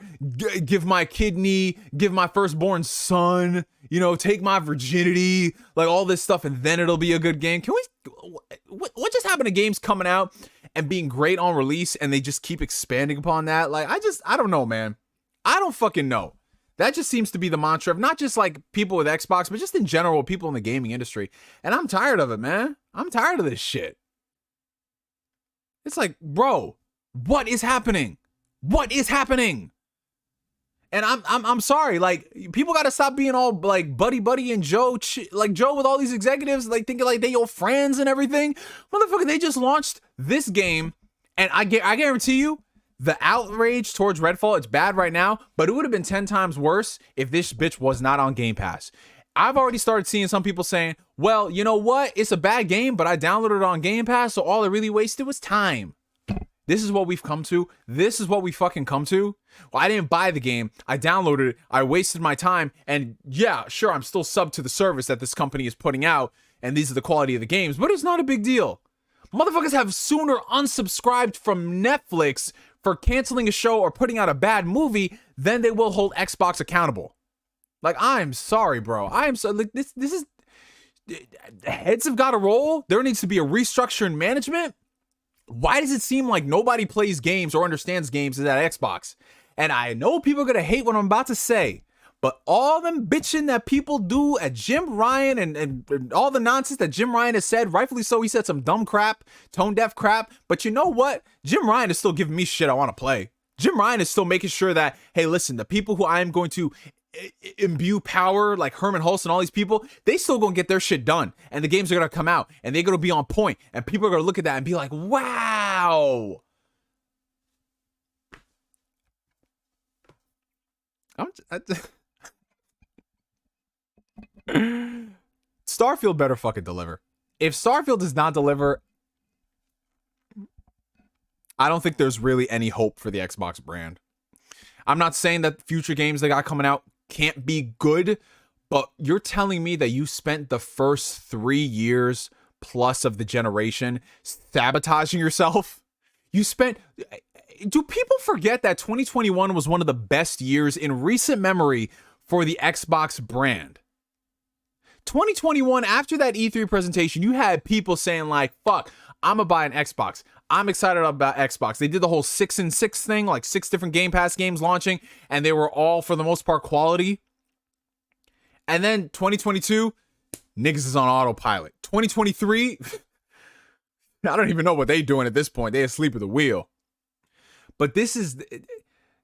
give my kidney, give my firstborn son, you know, take my virginity, like all this stuff, and then it'll be a good game? Can we, what just happened to games coming out and being great on release and they just keep expanding upon that? Like, I don't know, man. I don't fucking know. That just seems to be the mantra of not just like people with Xbox, but just in general, people in the gaming industry. And I'm tired of it, man. I'm tired of this shit. It's like, bro, what is happening? What is happening? And I'm sorry, like, people got to stop being all like buddy and Joe with all these executives, like thinking like they your friends and everything. Motherfucker, they just launched this game, and I guarantee you, the outrage towards Redfall, it's bad right now, but it would have been 10 times worse if this bitch was not on Game Pass. I've already started seeing some people saying, well, you know what? It's a bad game, but I downloaded it on Game Pass, so all I really wasted was time. This is what we've come to. This is what we fucking come to. Well, I didn't buy the game. I downloaded it. I wasted my time. And yeah, sure, I'm still subbed to the service that this company is putting out, and these are the quality of the games, but it's not a big deal. Motherfuckers have sooner unsubscribed from Netflix for canceling a show or putting out a bad movie than they will hold Xbox accountable. Like, I'm sorry, bro. I am so like this is heads have got to roll. There needs to be a restructure in management. Why does it seem like nobody plays games or understands games at Xbox? And I know people are gonna hate what I'm about to say, but all them bitching that people do at Jim Ryan and all the nonsense that Jim Ryan has said, rightfully so, he said some dumb crap, tone deaf crap, but you know what? Jim Ryan is still giving me shit I want to play. Jim Ryan is still making sure that, hey, listen, the people who I'm going to imbue power, like Herman Hulst and all these people, they still gonna get their shit done, and the games are gonna come out, and they're gonna be on point, and people are gonna look at that and be like, wow. Starfield better fucking deliver. If Starfield does not deliver, I don't think there's really any hope for the Xbox brand. I'm not saying that future games they got coming out can't be good, but you're telling me that you spent the first 3 years plus of the generation sabotaging yourself? You spent... Do people forget that 2021 was one of the best years in recent memory for the Xbox brand? 2021, after that E3 presentation, you had people saying like, fuck, I'm gonna buy an Xbox. I'm excited about Xbox. They did the whole 6 and 6 thing, like 6 different Game Pass games launching, and they were all, for the most part, quality. And then 2022, niggas is on autopilot. 2023, I don't even know what they doing at this point. They asleep at the wheel. But this is,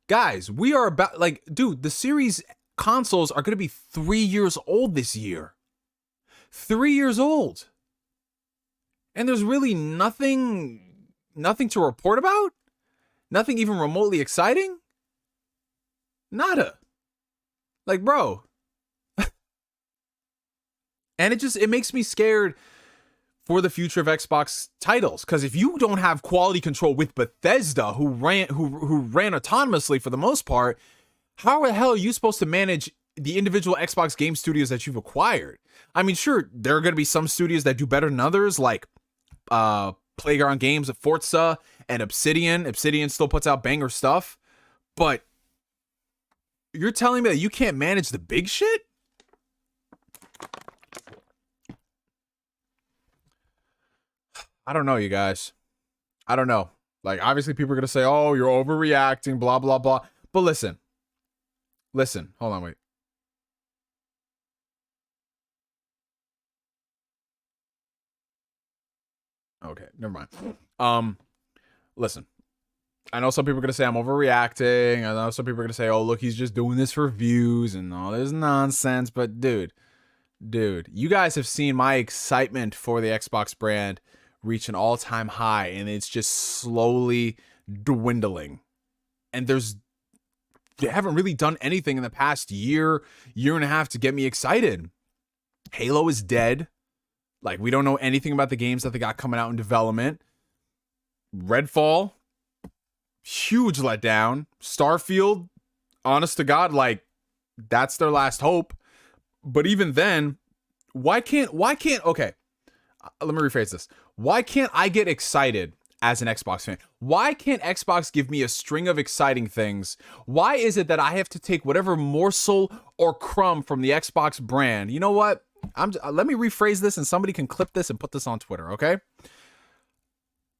guys, we are about, like, dude, the series consoles are going to be 3 years old this year. 3 years old. And there's really nothing to report about? Nothing even remotely exciting? Nada. Like, bro. And it makes me scared for the future of Xbox titles, because if you don't have quality control with Bethesda, who ran autonomously for the most part, how the hell are you supposed to manage the individual Xbox game studios that you've acquired? I mean, sure, there are going to be some studios that do better than others, like Playground Games, Forza, and Obsidian. Obsidian still puts out banger stuff, but you're telling me that you can't manage the big shit? I don't know, you guys. I don't know. Like, obviously people are going to say, oh, you're overreacting, blah, blah, blah. But listen. Hold on, wait. Okay, never mind. Listen. I know some people are going to say I'm overreacting. I know some people are going to say, oh, look, he's just doing this for views and all this nonsense. But dude, you guys have seen my excitement for the Xbox brand reach an all-time high, and it's just slowly dwindling. And they haven't really done anything in the past year and a half to get me excited. Halo is dead. Like, we don't know anything about the games that they got coming out in development. Redfall, huge letdown. Starfield, honest to God, like, that's their last hope. But even then, why can't, okay, let me rephrase this. Why can't I get excited as an Xbox fan? Why can't Xbox give me a string of exciting things? Why is it that I have to take whatever morsel or crumb from the Xbox brand? You know what? Let me rephrase this, and somebody can clip this and put this on Twitter, okay?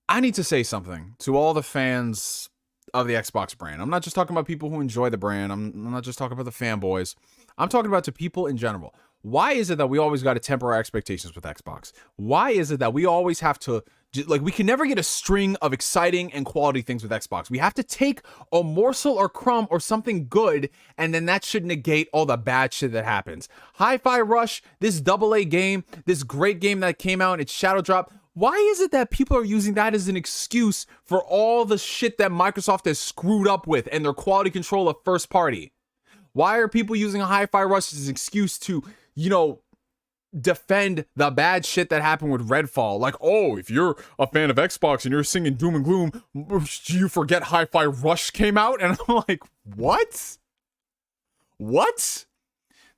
I need to say something to all the fans of the Xbox brand. I'm not just talking about people who enjoy the brand. I'm not just talking about the fanboys. I'm talking about to people in general. Why is it that we always got to temper our expectations with Xbox? Why is it that we always have to, like, we can never get a string of exciting and quality things with Xbox? We have to take a morsel or crumb or something good, and then that should negate all the bad shit that happens. Hi-Fi Rush, this AA game, this great game that came out, it's Shadow Drop. Why is it that people are using that as an excuse for all the shit that Microsoft has screwed up with and their quality control of first party? Why are people using a Hi-Fi Rush as an excuse to, you know, defend the bad shit that happened with Redfall? Like, oh, if you're a fan of Xbox and you're singing doom and gloom, do you forget Hi-Fi Rush came out? And I'm like, what?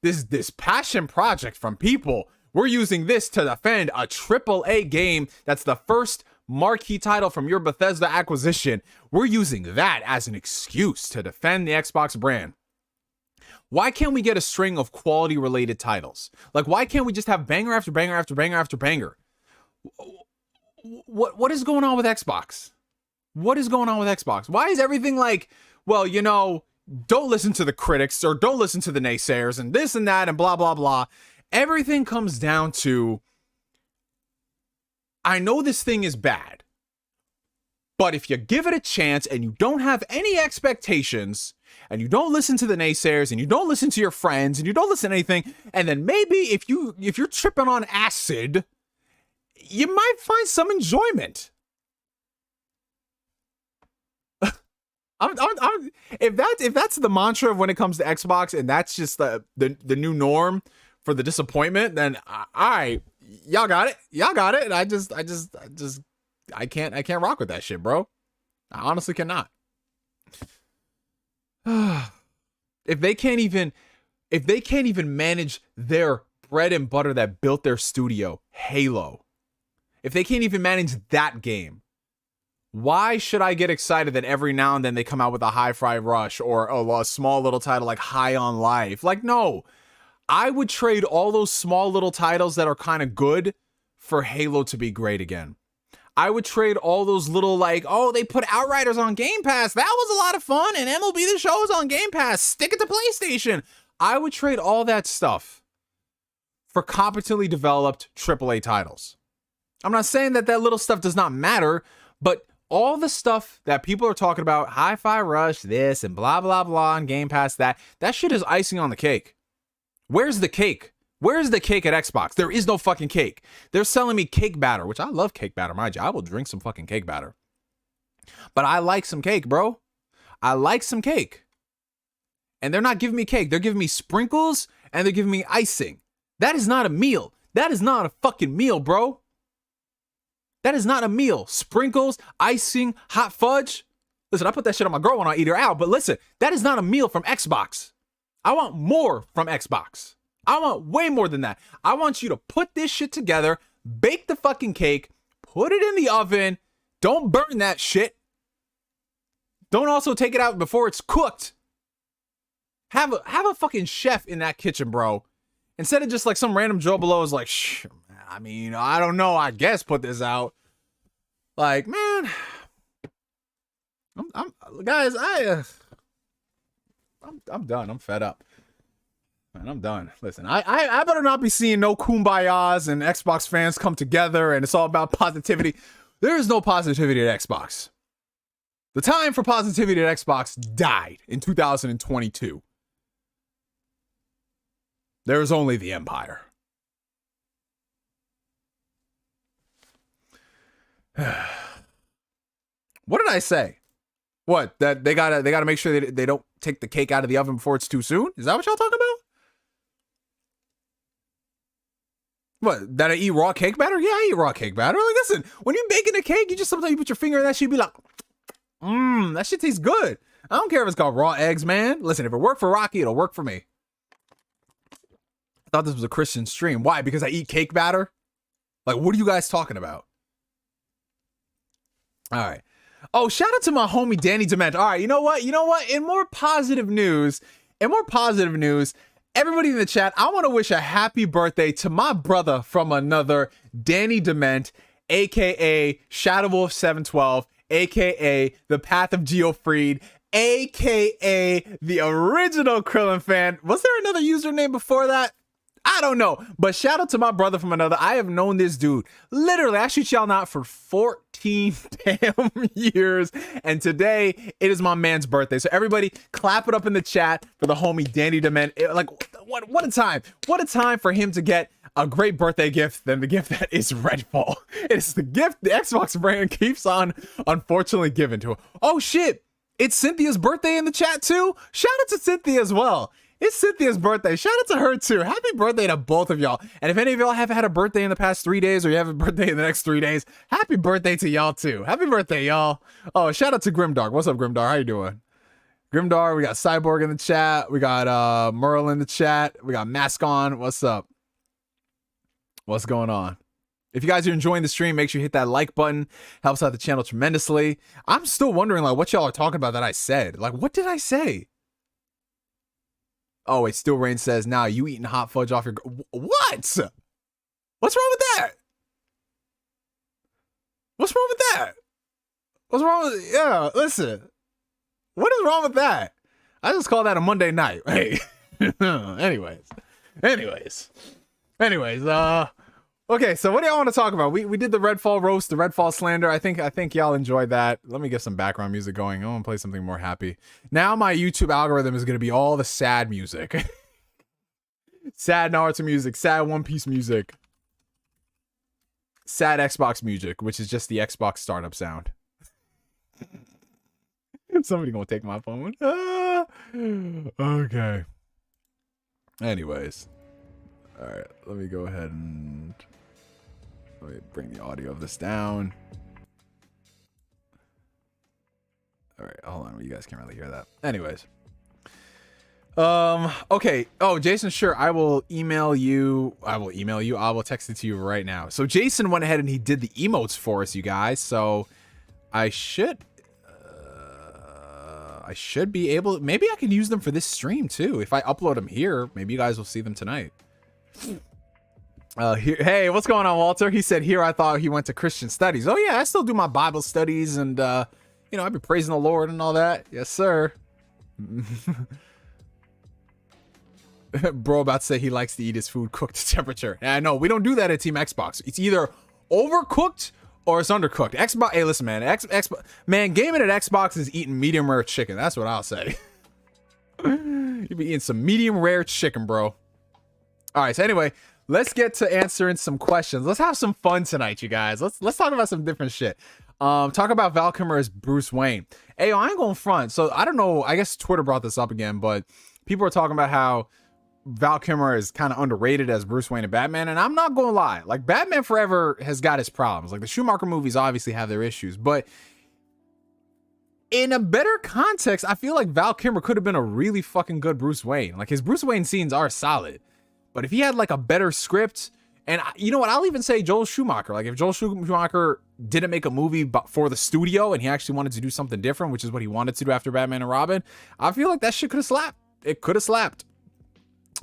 This passion project from people, we're using this to defend a AAA game that's the first marquee title from your Bethesda acquisition. We're using that as an excuse to defend the Xbox brand. Why can't we get a string of quality related titles? Like, why can't we just have banger after banger after banger after banger? What is going on with Xbox? What is going on with Xbox? Why is everything like, well, you know, don't listen to the critics or don't listen to the naysayers and this and that and blah, blah, blah. Everything comes down to, I know this thing is bad, but if you give it a chance and you don't have any expectations and you don't listen to the naysayers and you don't listen to your friends and you don't listen to anything, and then maybe if you're tripping on acid, you might find some enjoyment. If that's the mantra of when it comes to Xbox, and that's just the new norm for the disappointment, then y'all got it. And I can't rock with that shit, bro. I honestly cannot. If they can't even manage their bread and butter that built their studio, Halo, if they can't even manage that game, why should I get excited that every now and then they come out with a Hi-Fi Rush or a small little title like High on Life? Like, no. I would trade all those small little titles that are kind of good for Halo to be great again. I would trade all those little, like, oh, they put Outriders on Game Pass. That was a lot of fun. And MLB The Show is on Game Pass. Stick it to PlayStation. I would trade all that stuff for competently developed AAA titles. I'm not saying that little stuff does not matter, but all the stuff that people are talking about, Hi-Fi Rush, this, and blah, blah, blah, on Game Pass, that shit is icing on the cake. Where's the cake? Where's the cake at Xbox? There is no fucking cake. They're selling me cake batter, which I love cake batter, mind you. I will drink some fucking cake batter. But I like some cake, bro. I like some cake. And they're not giving me cake. They're giving me sprinkles and they're giving me icing. That is not a meal. That is not a fucking meal, bro. That is not a meal. Sprinkles, icing, hot fudge. Listen, I put that shit on my girl when I eat her out. But listen, that is not a meal from Xbox. I want more from Xbox. I want way more than that. I want you to put this shit together, bake the fucking cake, put it in the oven. Don't burn that shit. Don't also take it out before it's cooked. Have a fucking chef in that kitchen, bro. Instead of just like some random Joe Below is like, shh, I mean, I don't know. I guess put this out. Like, man, guys, I'm done. I'm fed up. Man, I'm done. Listen, I better not be seeing no kumbayas and Xbox fans come together and it's all about positivity. There is no positivity at Xbox. The time for positivity at Xbox died in 2022. There is only the Empire. What did I say? What? That they gotta make sure they don't take the cake out of the oven before it's too soon? Is that what y'all talking about? What? That I eat raw cake batter? Yeah, I eat raw cake batter. Like, listen, when you're baking a cake, you just sometimes you put your finger in that shit, be like, that shit tastes good. I don't care if it's called raw eggs, man. Listen, if it worked for Rocky, it'll work for me. I thought this was a Christian stream. Why? Because I eat cake batter? Like, what are you guys talking about? All right. Oh, shout out to my homie Danny Dement. All right, you know what? In more positive news, everybody in the chat, I want to wish a happy birthday to my brother from another, Danny Dement, aka Shadowwolf712, aka The Path of Geofreed, aka the original Krillin fan. Was there another username before that? I don't know, but shout out to my brother from another. I have known this dude literally, I shit y'all not, for 14 damn years. And today it is my man's birthday. So everybody clap it up in the chat for the homie Danny Dement. Like, what a time. What a time for him to get a great birthday gift than the gift that is Redfall. It's the gift the Xbox brand keeps on unfortunately giving to him. Oh shit, it's Cynthia's birthday in the chat too. Shout out to Cynthia as well. It's Cynthia's birthday. Shout out to her too. Happy birthday to both of y'all. And if any of y'all have had a birthday in the past 3 days or you have a birthday in the next 3 days, happy birthday to y'all too. Happy birthday, y'all. Oh, shout out to Grimdark. What's up, Grimdark? How you doing? Grimdark, we got Cyborg in the chat. We got Merle in the chat. We got Mask on. What's up? What's going on? If you guys are enjoying the stream, make sure you hit that like button. Helps out the channel tremendously. I'm still wondering like what y'all are talking about that I said. Like, what did I say? Oh, wait, Still Rain says, nah, you eating hot fudge off your... What? What's wrong with that? What's wrong with that? What's wrong with... Yeah, listen. What is wrong with that? I just call that a Monday night. Hey. Anyways. Okay, so what do y'all want to talk about? We did the Redfall roast, the Redfall slander. I think y'all enjoyed that. Let me get some background music going. I want to play something more happy. Now my YouTube algorithm is going to be all the sad music. Sad Naruto music, sad One Piece music. Sad Xbox music, which is just the Xbox startup sound. Somebody gonna take my phone. Okay. Anyways. Alright, let me go ahead and... Let me bring the audio of this down. Alright, hold on. You guys can't really hear that. Anyways. Okay. Oh, Jason, sure. I will email you. I will text it to you right now. So Jason went ahead and he did the emotes for us, you guys. So I should be able... Maybe I can use them for this stream, too. If I upload them here, maybe you guys will see them tonight. Hey, what's going on, Walter? He said here I thought he went to Christian studies. Oh yeah, I still do my Bible studies and you know, I've been praising the Lord and all that. Yes, sir. Bro about to say he likes to eat his food cooked to temperature. And I know we don't do that at Team Xbox. It's either overcooked or it's undercooked. Xbox, hey, listen, man. Xbox, man, gaming at Xbox is eating medium rare chicken. That's what I'll say. You be eating some medium rare chicken, bro. All right, so anyway, let's get to answering some questions. Let's have some fun tonight, you guys. Let's talk about some different shit. Talk about Val Kilmer as Bruce Wayne. Hey, I ain't going front. So I don't know. I guess Twitter brought this up again, but people are talking about how Val Kilmer is kind of underrated as Bruce Wayne and Batman. And I'm not going to lie. Like, Batman Forever has got his problems. Like, the Schumacher movies obviously have their issues, but in a better context, I feel like Val Kilmer could have been a really fucking good Bruce Wayne. Like, his Bruce Wayne scenes are solid, but if he had like a better script, and you know what, I'll even say Joel Schumacher. Like, if Joel Schumacher didn't make a movie for the studio and he actually wanted to do something different, which is what he wanted to do after Batman and Robin, I feel like that shit could have slapped. It could have slapped.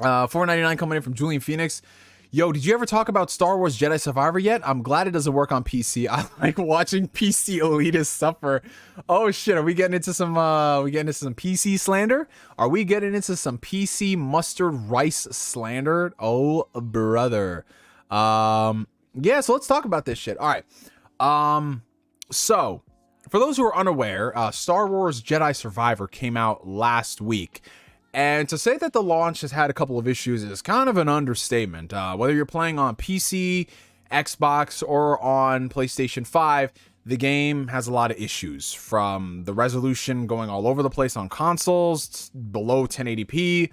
$4.99 coming in from Julian Phoenix. Yo, did you ever talk about Star Wars Jedi Survivor yet? I'm glad it doesn't work on PC. I like watching PC elitists suffer. Oh shit, are we getting into some PC slander? Are we getting into some PC mustard rice slander? Oh brother. Yeah, so let's talk about this shit. All right. So for those who are unaware, Star Wars Jedi Survivor came out last week. And to say that the launch has had a couple of issues is kind of an understatement. Whether you're playing on PC, Xbox, or on PlayStation 5, the game has a lot of issues, from the resolution going all over the place on consoles, below 1080p,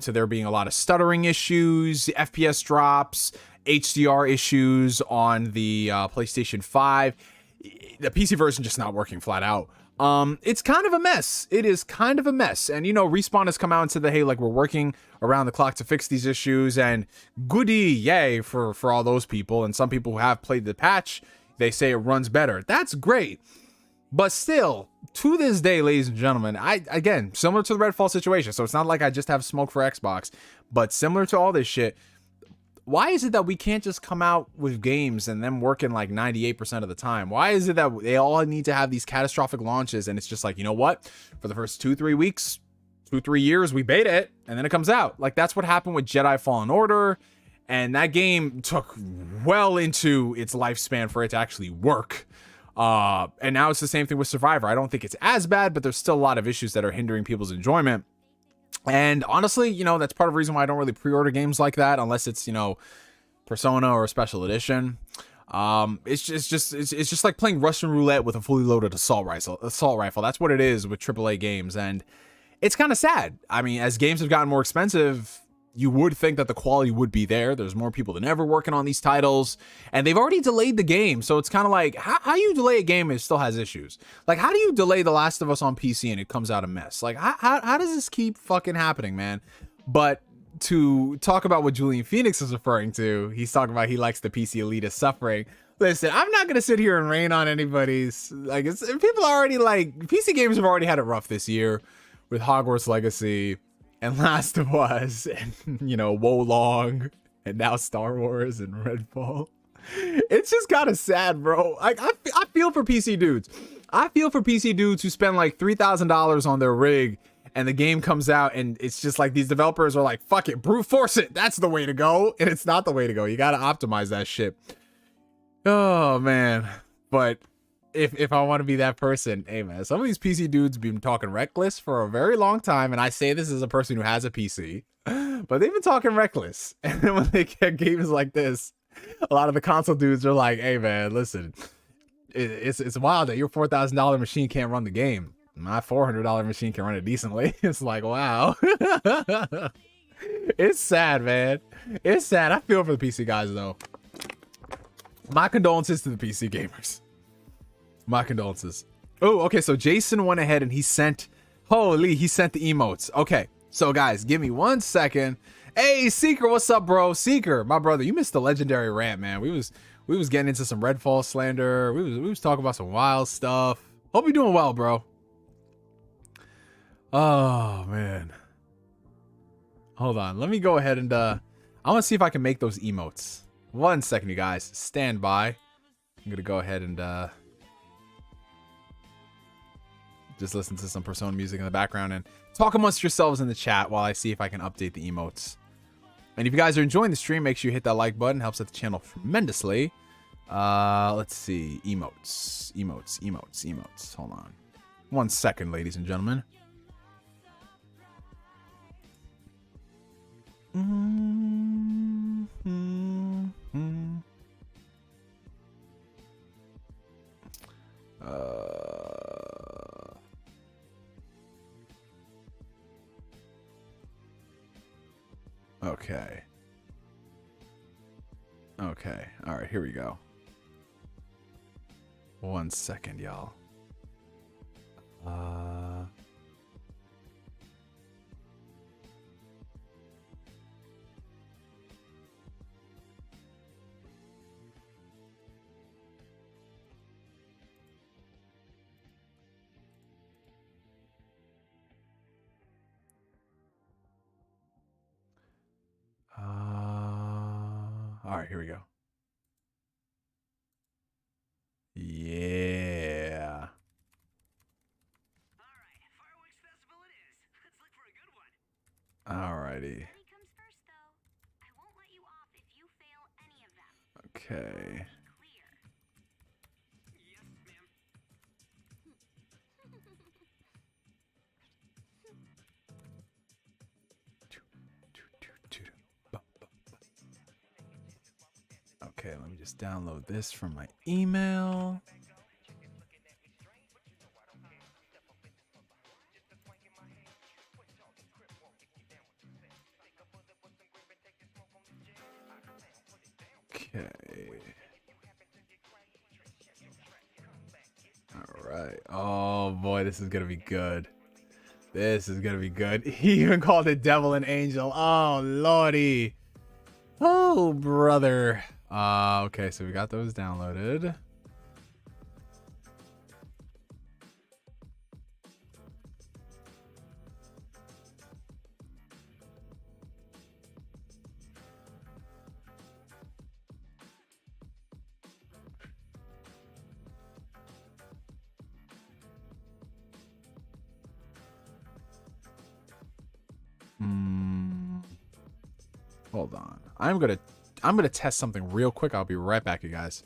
to there being a lot of stuttering issues, FPS drops, HDR issues on the PlayStation 5. The PC version just not working flat out. It's kind of a mess. It is kind of a mess. And, you know, Respawn has come out and said that, hey, like, we're working around the clock to fix these issues, and goody, yay for all those people. And some people who have played the patch, they say it runs better. That's great. But still, to this day, ladies and gentlemen, again, similar to the Redfall situation. So it's not like I just have smoke for Xbox, but similar to all this shit. Why is it that we can't just come out with games and them working like 98% of the time? Why is it that they all need to have these catastrophic launches and it's just like, you know what? For the first 2-3 weeks, 2-3 years, we beta it and then it comes out. Like, that's what happened with Jedi Fallen Order. And that game took well into its lifespan for it to actually work. And now it's the same thing with Survivor. I don't think it's as bad, but there's still a lot of issues that are hindering people's enjoyment. And honestly, you know, that's part of the reason why I don't really pre-order games like that unless it's, you know, Persona or a special edition. It's just like playing Russian roulette with a fully loaded assault rifle. That's what it is with AAA games, and it's kind of sad. I mean, as games have gotten more expensive, you would think that the quality would be there. There's more people than ever working on these titles, and they've already delayed the game. So it's kind of like, how you delay a game and it still has issues? Like, how do you delay The Last of Us on PC and it comes out a mess? Like, how does this keep fucking happening, man? But to talk about what Julian Phoenix is referring to, he's talking about he likes the PC elitist suffering. Listen, I'm not going to sit here and rain on anybody's, like, people already, like, PC gamers have already had it rough this year with Hogwarts Legacy and Last of Us, and, you know, Wo Long, and now Star Wars and Redfall. It's just kind of sad, bro. Like, I feel for PC dudes. I feel for PC dudes who spend like $3,000 on their rig, and the game comes out, and it's just like these developers are like, fuck it, brute force it. That's the way to go. And it's not the way to go. You got to optimize that shit. Oh, man. But if I want to be that person, hey man, some of these PC dudes been talking reckless for a very long time, and I say this as a person who has a PC, but they've been talking reckless. And then when they get games like this, a lot of the console dudes are like, hey man, listen, it's wild that your $4,000 machine can't run the game. My $400 machine can run it decently. It's like, wow. It's sad, man. It's sad. I feel for the PC guys though. My condolences to the PC gamers. My condolences. Oh, okay. So Jason went ahead and he sent the emotes. Okay. So guys, give me 1 second. Hey, Seeker, what's up, bro? Seeker, my brother, you missed the legendary rant, man. We was getting into some Redfall slander. We was talking about some wild stuff. Hope you're doing well, bro. Oh man. Hold on. Let me go ahead and I want to see if I can make those emotes. 1 second, you guys. Stand by. I'm gonna go ahead and just listen to some Persona music in the background and talk amongst yourselves in the chat while I see if I can update the emotes. And if you guys are enjoying the stream, make sure you hit that like button. Helps out the channel tremendously. Let's see. Emotes. Hold on. 1 second, ladies and gentlemen. Okay. Okay. All right, here we go. 1 second, y'all. All right, here we go. Yeah. Alrighty. Okay. Okay, let me just download this from my email. Okay. All right. Oh boy, this is gonna be good. This is gonna be good. He even called it Devil and Angel. Oh lordy. Oh brother. Okay, so we got those downloaded. Hold on. I'm gonna test something real quick. I'll be right back, you guys.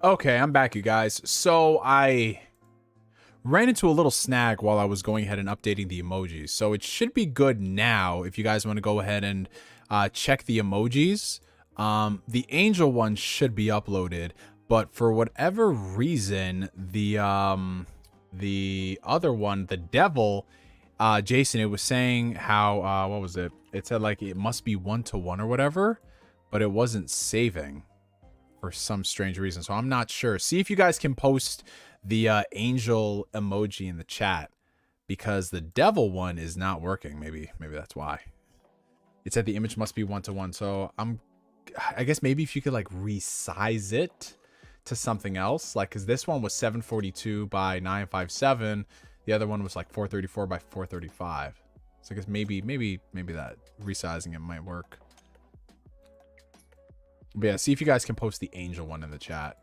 Okay, I'm back, you guys. So I ran into a little snag while I was going ahead and updating the emojis. So it should be good now if you guys want to go ahead and check the emojis. The angel one should be uploaded, but for whatever reason, the other one, the devil, Jason, it was saying how what was it? It said like it must be 1-to-1 or whatever, but it wasn't saving for some strange reason. So I'm not sure. See if you guys can post the angel emoji in the chat, because the devil one is not working. Maybe that's why. It said the image must be 1-to-1. So I guess maybe if you could like resize it to something else, like, because this one was 742 by 957, the other one was like 434 by 435. So I guess maybe that resizing it might work. But yeah, see if you guys can post the angel one in the chat.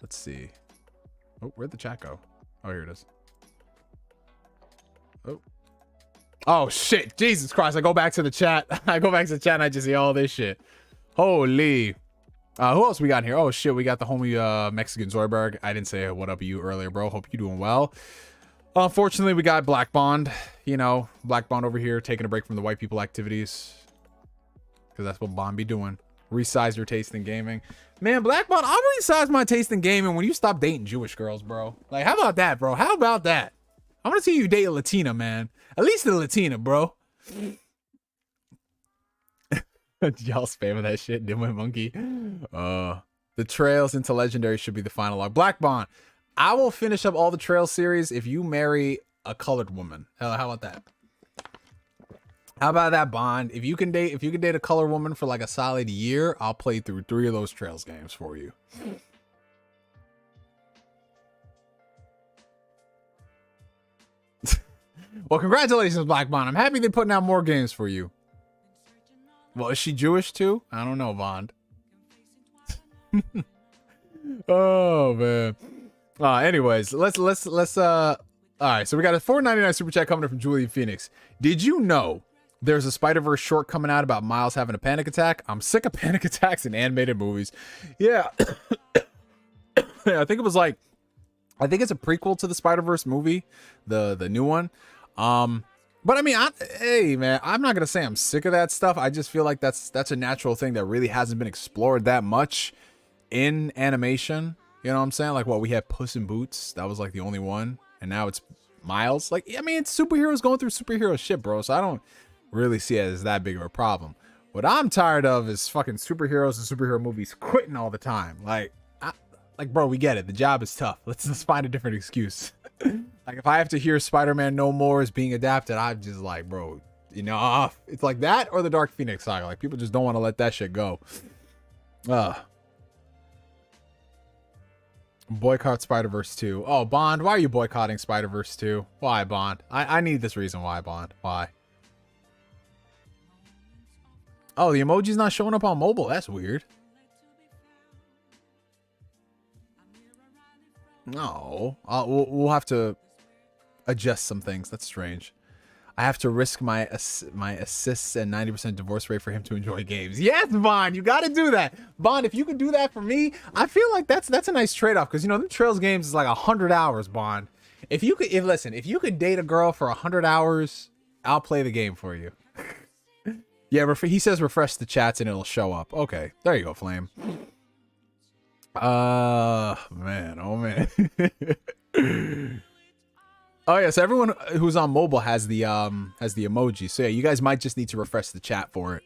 Let's see. Oh, where'd the chat go? Oh, here it is. Oh shit, Jesus Christ. I go back to the chat. I go back to the chat and I just see all this shit. Holy. Who else we got in here? Oh shit, we got the homie Mexican Zoidburg. I didn't say what up to you earlier, bro. Hope you're doing well. Unfortunately, we got Black Bond. You know, Black Bond over here taking a break from the white people activities, because that's what Bond be doing. Resize your taste in gaming. Man, Black Bond, I'll resize my taste in gaming when you stop dating Jewish girls, bro. Like, how about that, bro? How about that? I want to see you date a Latina, man. At least a Latina, bro. Y'all spamming that shit, DIMWITMONKEY. The trails into legendary should be the final arc. Black Bond, I will finish up all the trail series if you marry a colored woman. How about that? How about that, Bond? If you can date a colored woman for like a solid year, I'll play through 3 of those trails games for you. Well, congratulations, Black Bond. I'm happy they're putting out more games for you. Well, is she Jewish too? I don't know, Bond. Oh man. Anyways, let's all right, so we got a $4.99 super chat coming in from Julian Phoenix. Did you know there's a Spider-Verse short coming out about Miles having a panic attack? I'm sick of panic attacks in animated movies. Yeah. Yeah, I think it's a prequel to the Spider-Verse movie, the new one. But I mean, hey man, I'm not gonna say I'm sick of that stuff. I just feel like that's a natural thing that really hasn't been explored that much in animation. You know what I'm saying? Like, what, we had Puss in Boots, that was like the only one, and now it's Miles. Like, I mean, it's superheroes going through superhero shit, bro. So I don't really see it as that big of a problem. What I'm tired of is fucking superheroes and superhero movies quitting all the time. Like, bro, we get it. The job is tough. Let's find a different excuse. Like, if I have to hear Spider-Man No More is being adapted, I'm just like, bro, you know, it's like that or the Dark Phoenix saga. Like, people just don't want to let that shit go. Boycott Spider-Verse 2. Oh, Bond, why are you boycotting Spider-Verse 2? Why, Bond? I need this reason why, Bond. Why? Oh, the emoji's not showing up on mobile. That's weird. No, we'll have to adjust some things. That's strange. I have to risk my assists and 90% divorce rate for him to enjoy games. Yes, Bond, you got to do that. Bond, if you could do that for me, I feel like that's a nice trade-off, because, you know, the Trails games is like 100 hours, Bond. If you could date a girl for 100 hours, I'll play the game for you. Yeah, he says refresh the chats and it'll show up. Okay, there you go, Flame. Man, oh man. Oh yeah, so everyone who's on mobile has the emoji. So yeah, you guys might just need to refresh the chat for it.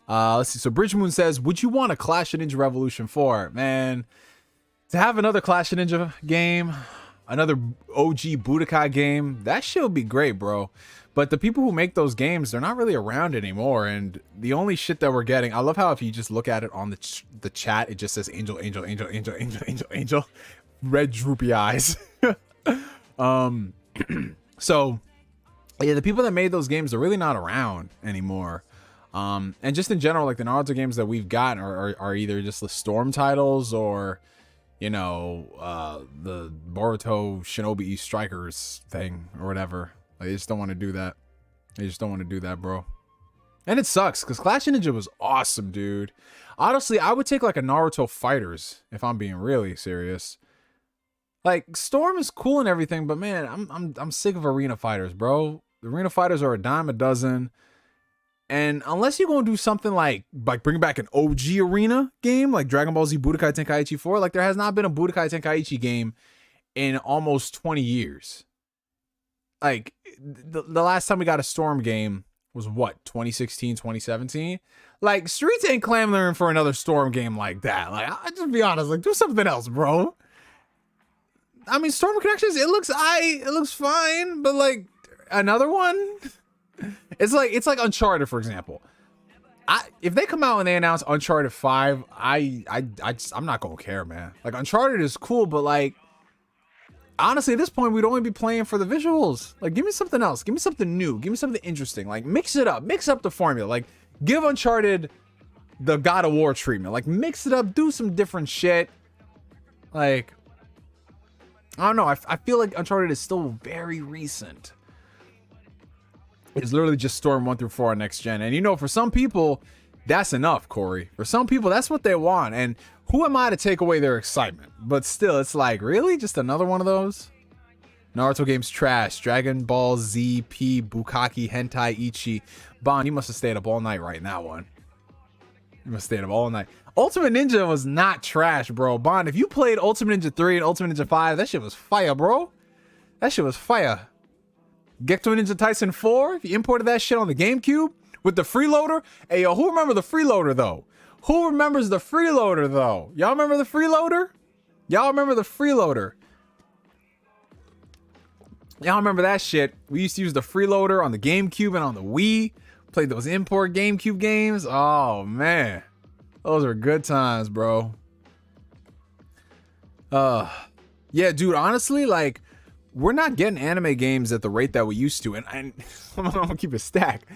Let's see. So Bridgemoon says, would you want a Clash of Ninja Revolution 4? Man, to have another Clash of Ninja game, another OG Budokai game, that shit would be great, bro. But the people who make those games, they're not really around anymore. And the only shit that we're getting, I love how if you just look at it on the chat, it just says angel, angel, angel, angel, angel, angel, angel, red droopy eyes. So yeah, the people that made those games are really not around anymore. And just in general, like the Naruto games that we've gotten are either just the Storm titles or, you know, the Boruto Shinobi Strikers thing or whatever. Like, they just don't want to do that. They just don't want to do that, bro. And it sucks because Clash of Ninja was awesome, dude. Honestly, I would take like a Naruto Fighters if I'm being really serious. Like Storm is cool and everything, but man, I'm sick of arena fighters, bro. The arena fighters are a dime a dozen. And unless you're gonna do something like bring back an OG arena game like Dragon Ball Z Budokai Tenkaichi 4, like there has not been a Budokai Tenkaichi game in almost 20 years. Like the last time we got a Storm game was what, 2016, 2017? Like Streets ain't clamoring for another Storm game like that. Like I just be honest, like do something else, bro. I mean, Storm Connections, it looks fine, but like another one. It's like Uncharted, for example. If they come out and they announce Uncharted 5, I'm not gonna care, man. Like Uncharted is cool, but like honestly, at this point, we'd only be playing for the visuals. Like, give me something else. Give me something new. Give me something interesting. Like, mix it up. Mix up the formula. Like, give Uncharted the God of War treatment. Like, mix it up. Do some different shit. Like, I don't know. I feel like Uncharted is still very recent. It's literally just Storm 1 through 4 on next gen. And you know, for some people, that's enough, Corey. For some people, that's what they want. And who am I to take away their excitement? But still, it's like, really? Just another one of those? Naruto game's trash. Dragon Ball Z, P, Bukaki, Hentai, Ichi. Bond, you must have stayed up all night writing that one. You must have stayed up all night. Ultimate Ninja was not trash, bro. Bond, if you played Ultimate Ninja 3 and Ultimate Ninja 5, that shit was fire, bro. That shit was fire. Gekto Ninja Tyson 4, if you imported that shit on the GameCube with the freeloader. Hey, yo, who remember the freeloader, though? Who remembers the freeloader, though? Y'all remember the freeloader? Y'all remember the freeloader? Y'all remember that shit? We used to use the freeloader on the GameCube and on the Wii. Played those import GameCube games. Oh, man. Those are good times, bro. Yeah, dude, honestly, like, we're not getting anime games at the rate that we used to. And I'm gonna keep it stacked.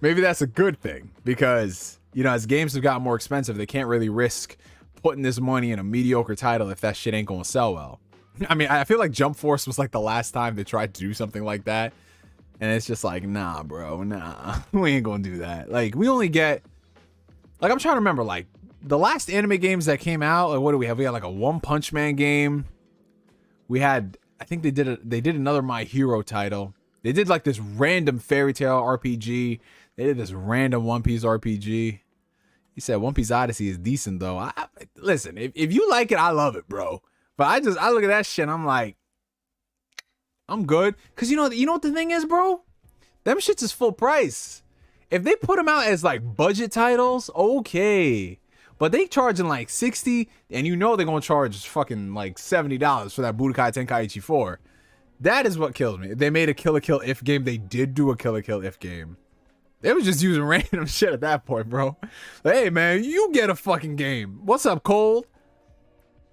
Maybe that's a good thing because, you know, as games have gotten more expensive, they can't really risk putting this money in a mediocre title if that shit ain't gonna sell well. I mean, I feel like Jump Force was like the last time they tried to do something like that. And it's just like, nah, bro, nah, we ain't gonna do that. Like, we only get, like, I'm trying to remember, like, the last anime games that came out, like, what do we have? We had like a One Punch Man game. We had, I think they did another My Hero title. They did like this random Fairy Tail RPG. They did this random One Piece RPG. He said One Piece Odyssey is decent though. Listen, if you like it, I love it, bro. But I look at that shit and I'm like, I'm good. Cause you know what the thing is, bro? Them shits is full price. If they put them out as like budget titles, okay. But they charging like 60, and you know they're gonna charge fucking like $70 for that Budokai Tenkaichi 4. That is what kills me. They made a Kill la Kill If game. They did do a Kill la Kill If game. They was just using random shit at that point, bro. Like, hey man, you get a fucking game. What's up, Cold?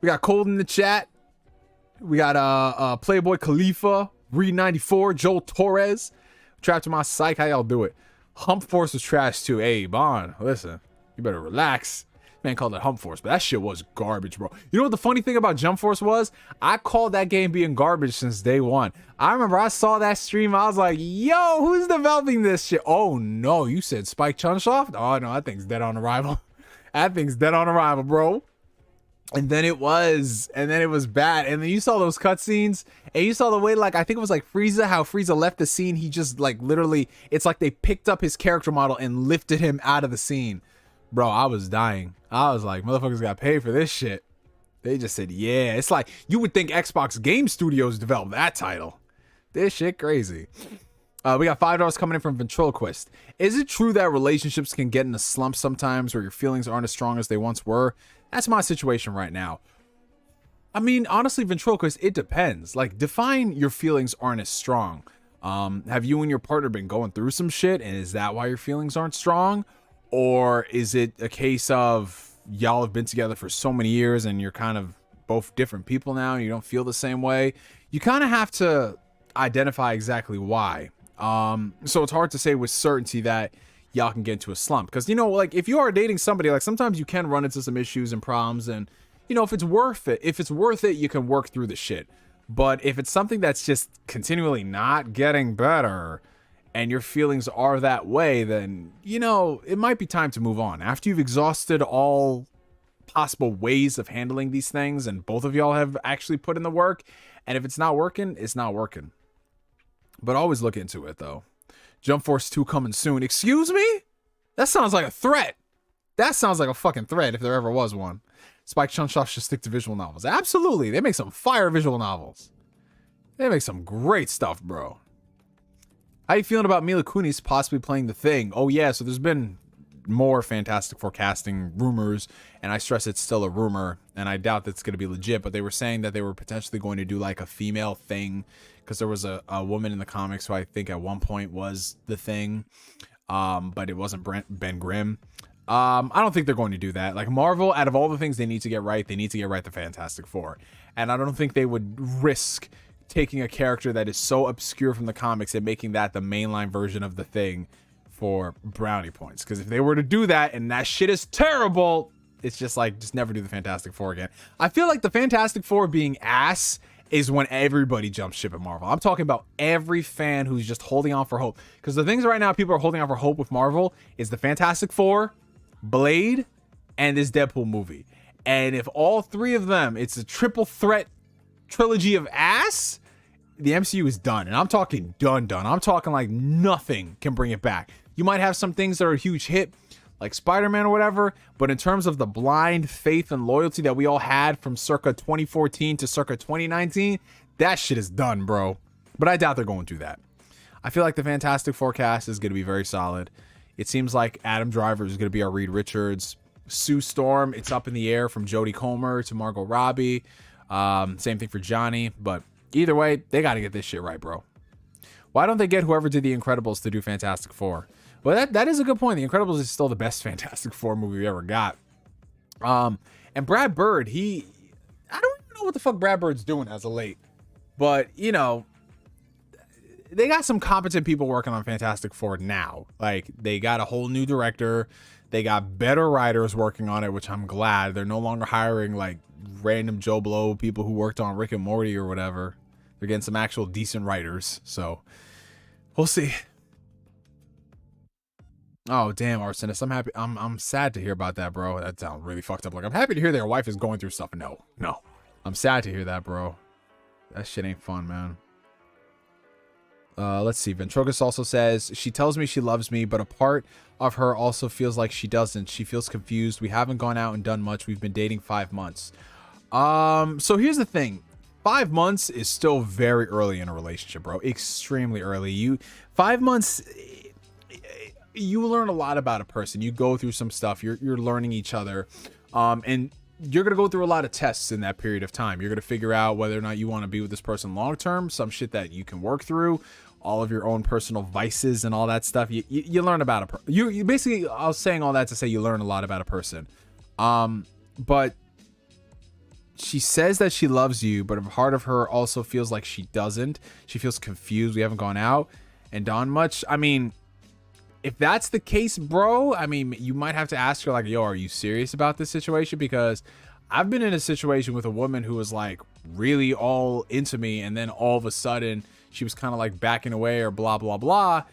We got Cold in the chat. We got Playboy Khalifa, Reed 94, Joel Torres, Trapped in My Psych. How y'all do it? Hump Force was trash too. Hey, Bond, listen, you better relax. Man called it Hump Force, but that shit was garbage, bro. You know what the funny thing about Jump Force was? I called that game being garbage since day one. I remember I saw that stream. I was like, yo, who's developing this shit? Oh, no, you said Spike Chunsoft? Oh, no, that thing's dead on arrival. That thing's dead on arrival, bro. And then it was bad. And then you saw those cutscenes, and you saw the way, like, I think it was like Frieza, how Frieza left the scene. He just, like, literally, it's like they picked up his character model and lifted him out of the scene. Bro, I was dying. I was like, motherfuckers got paid for this shit. They just said, yeah. It's like, you would think Xbox Game Studios developed that title. This shit crazy. We got $5 coming in from Ventriloquist. Is it true that relationships can get in a slump sometimes where your feelings aren't as strong as they once were? That's my situation right now. I mean, honestly, Ventriloquist, it depends. Like, define your feelings aren't as strong. Have you and your partner been going through some shit, and is that why your feelings aren't strong? Or is it a case of y'all have been together for so many years and you're kind of both different people now and you don't feel the same way? You kind of have to identify exactly why. So it's hard to say with certainty that y'all can get into a slump. Because, you know, like, if you are dating somebody, like, sometimes you can run into some issues and problems. And, you know, if it's worth it, you can work through the shit. But if it's something that's just continually not getting better, and your feelings are that way, then, you know, it might be time to move on. After you've exhausted all possible ways of handling these things, and both of y'all have actually put in the work, and if it's not working, it's not working. But always look into it, though. Jump Force 2 coming soon. Excuse me? That sounds like a threat. That sounds like a fucking threat if there ever was one. Spike Chunsoft should stick to visual novels. Absolutely. They make some fire visual novels. They make some great stuff, bro. How you feeling about Mila Kunis possibly playing The Thing? Oh, yeah, so there's been more Fantastic Four casting rumors, and I stress it's still a rumor, and I doubt that's going to be legit, but they were saying that they were potentially going to do like a female Thing, because there was a woman in the comics who I think at one point was The Thing, but it wasn't Ben Grimm. I don't think they're going to do that. Like, Marvel, out of all the things they need to get right, they need to get right the Fantastic Four, and I don't think they would risk taking a character that is so obscure from the comics and making that the mainline version of The Thing for brownie points. Because if they were to do that and that shit is terrible, it's just like, just never do the Fantastic Four again. I feel like the Fantastic Four being ass is when everybody jumps ship at Marvel. I'm talking about every fan who's just holding on for hope. Because the things right now people are holding on for hope with Marvel is the Fantastic Four, Blade, and this Deadpool movie. And if all three of them, it's a triple threat trilogy of ass, the MCU is done. And I'm talking done. I'm talking like nothing can bring it back. You might have some things that are a huge hit, like Spider-Man or whatever, but in terms of the blind faith and loyalty that we all had from circa 2014 to circa 2019, that shit is done, bro. But I doubt they're going to do that. I feel like the Fantastic Four cast is going to be very solid. It seems like Adam Driver is going to be our Reed Richards. Sue Storm, it's up in the air from Jodie Comer to Margot Robbie. Same thing for Johnny, but either way, they got to get this shit right, bro. Why don't they get whoever did The Incredibles to do Fantastic Four? Well, that is a good point. The Incredibles is still the best Fantastic Four movie we ever got. And Brad Bird, I don't even know what the fuck Brad Bird's doing as of late. But, you know, they got some competent people working on Fantastic Four now. Like, they got a whole new director. They got better writers working on it, which I'm glad. They're no longer hiring, like, random Joe Blow people who worked on Rick and Morty or whatever. They're getting some actual decent writers. So, we'll see. Oh, damn, Arsonist. I'm happy. I'm sad to hear about that, bro. That sounds really fucked up. Like, I'm happy to hear their wife is going through stuff. No. I'm sad to hear that, bro. That shit ain't fun, man. Let's see. Ventrogus also says, she tells me she loves me, but a part of her also feels like she doesn't. She feels confused. We haven't gone out and done much. We've been dating 5 months. So here's the thing. 5 months is still very early in a relationship, bro. Extremely early. 5 months, you learn a lot about a person. You go through some stuff. You're learning each other. And you're going to go through a lot of tests in that period of time. You're going to figure out whether or not you want to be with this person long term, some shit that you can work through, all of your own personal vices and all that stuff. You learn about a person. You basically, I was saying all that to say you learn a lot about a person. But she says that she loves you, but a part of her also feels like she doesn't. She feels confused. We haven't gone out and done much. I mean, if that's the case, bro, I mean, you might have to ask her, like, yo, are you serious about this situation? Because I've been in a situation with a woman who was, like, really all into me, and then all of a sudden she was kind of, like, backing away or blah, blah, blah.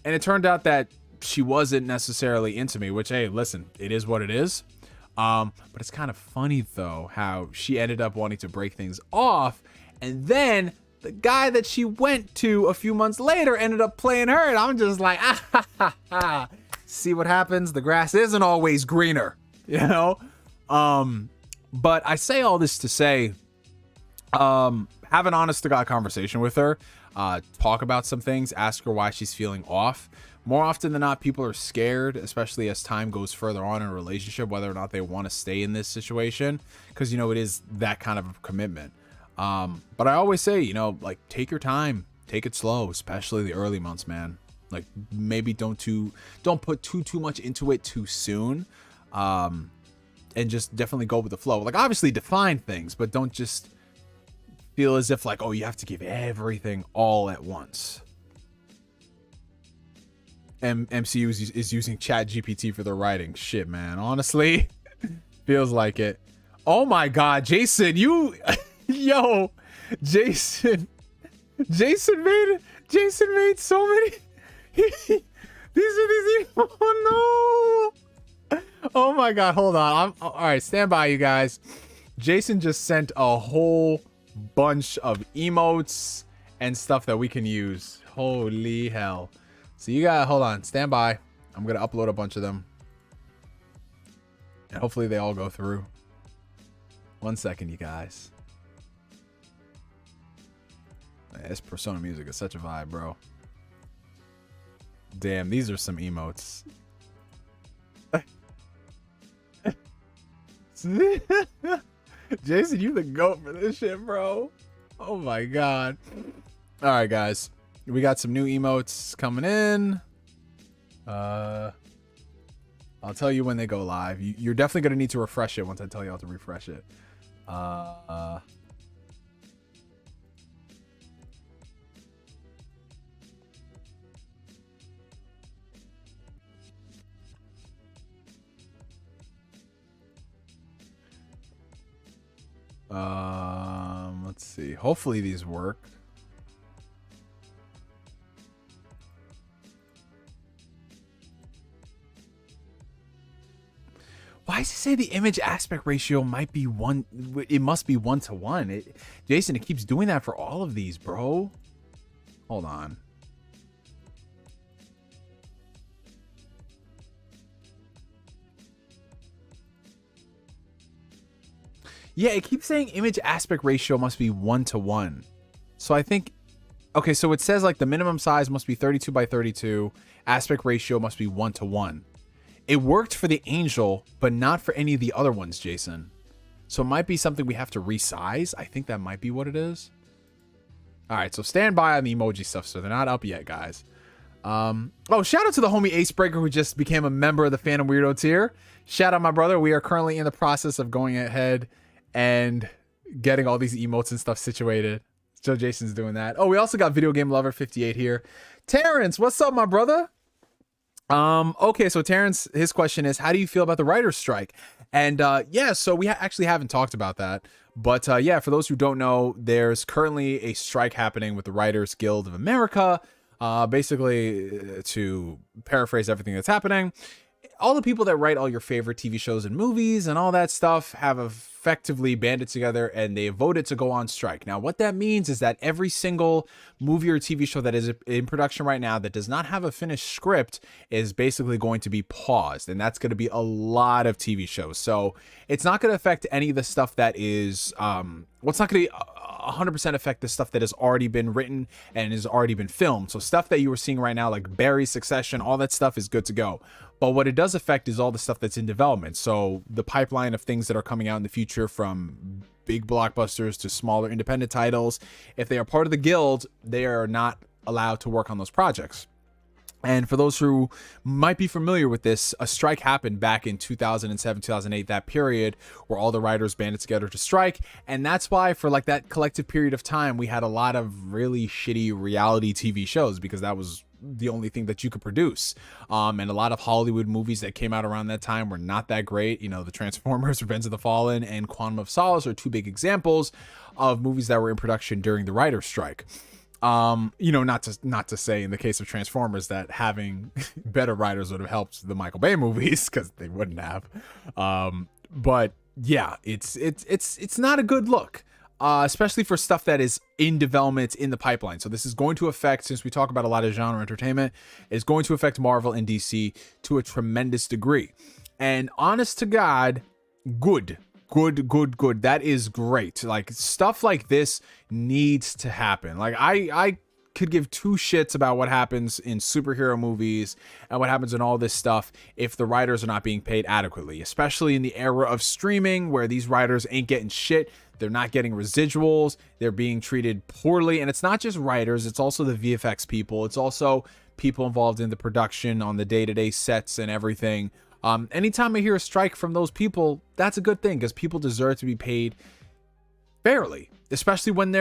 And it turned out that she wasn't necessarily into me, which, hey, listen, it is what it is. But it's kind of funny, though, how she ended up wanting to break things off, and then the guy that she went to a few months later ended up playing her, and I'm just like, see what happens? The grass isn't always greener, you know? But I say all this to say, have an honest to God conversation with her, talk about some things, ask her why she's feeling off. More often than not, people are scared, especially as time goes further on in a relationship, whether or not they want to stay in this situation, because, you know, it is that kind of a commitment. But I always say, you know, like, take your time, take it slow, especially the early months, man. Like, maybe don't put too much into it too soon. And just definitely go with the flow. Like, obviously define things, but don't just feel as if, like, oh, you have to give everything all at once. MCU is using Chat GPT for their writing. Shit, man. Honestly, feels like it. Oh my God, Jason, you... Yo, Jason made so many. These are these. Oh no! Oh my god! Hold on. All right. Stand by, you guys. Jason just sent a whole bunch of emotes and stuff that we can use. Holy hell! So you gotta hold on. Stand by. I'm gonna upload a bunch of them, and hopefully they all go through. 1 second, you guys. Man, this Persona music is such a vibe, bro. Damn, these are some emotes. Jason, you the GOAT for this shit, bro. Oh my god. All right, guys. We got some new emotes coming in. I'll tell you when they go live. You're definitely going to need to refresh it once I tell you how to refresh it. Let's see. Hopefully these work. Why does it say the image aspect ratio might be 1? It must be 1 to 1. Jason, it keeps doing that for all of these, bro. Hold on. Yeah, it keeps saying image aspect ratio must be 1 to 1. So I think, okay, so it says like the minimum size must be 32 by 32. Aspect ratio must be 1 to 1. It worked for the Angel, but not for any of the other ones, Jason. So it might be something we have to resize. I think that might be what it is. All right, so stand by on the emoji stuff. So they're not up yet, guys. Oh, shout out to the homie Acebreaker who just became a member of the Phantom Weirdo tier. Shout out, my brother. We are currently in the process of going ahead and getting all these emotes and stuff situated. So Jason's doing that. Oh, we also got Video Game Lover 58 here. Terrence, what's up, my brother? Okay, so Terrence, his question is, how do you feel about the writer's strike? And yeah, so we actually haven't talked about that. But yeah, for those who don't know, there's currently a strike happening with the Writers Guild of America. Basically, to paraphrase everything that's happening, all the people that write all your favorite TV shows and movies and all that stuff have effectively banded together and they voted to go on strike. Now, what that means is that every single movie or TV show that is in production right now that does not have a finished script is basically going to be paused. And that's going to be a lot of TV shows. So it's not going to affect any of the stuff that is, what's not going to 100% affect the stuff that has already been written and has already been filmed. So stuff that you were seeing right now, like Barry, Succession, all that stuff is good to go. But what it does affect is all the stuff that's in development. So the pipeline of things that are coming out in the future, from big blockbusters to smaller independent titles, if they are part of the guild, they are not allowed to work on those projects. And for those who might be familiar with this, a strike happened back in 2007, 2008, that period where all the writers banded together to strike. And that's why for like that collective period of time, we had a lot of really shitty reality TV shows, because that was the only thing that you could produce. And a lot of Hollywood movies that came out around that time were not that great. You know, the Transformers, Revenge of the Fallen, and Quantum of Solace are two big examples of movies that were in production during the writer's strike. You know, not to say in the case of Transformers that having better writers would have helped the Michael Bay movies, because they wouldn't have. But yeah, it's not a good look, especially for stuff that is in development, in the pipeline. So this is going to affect, since we talk about a lot of genre entertainment, is going to affect Marvel and DC to a tremendous degree. And honest to God, good. That is great. Like, stuff like this needs to happen. Like, I could give two shits about what happens in superhero movies and what happens in all this stuff if the writers are not being paid adequately, especially in the era of streaming where these writers ain't getting shit. They're not getting residuals. They're being treated poorly. And it's not just writers. It's also the VFX people. It's also people involved in the production on the day-to-day sets and everything. Anytime I hear a strike from those people, that's a good thing, because people deserve to be paid fairly, especially when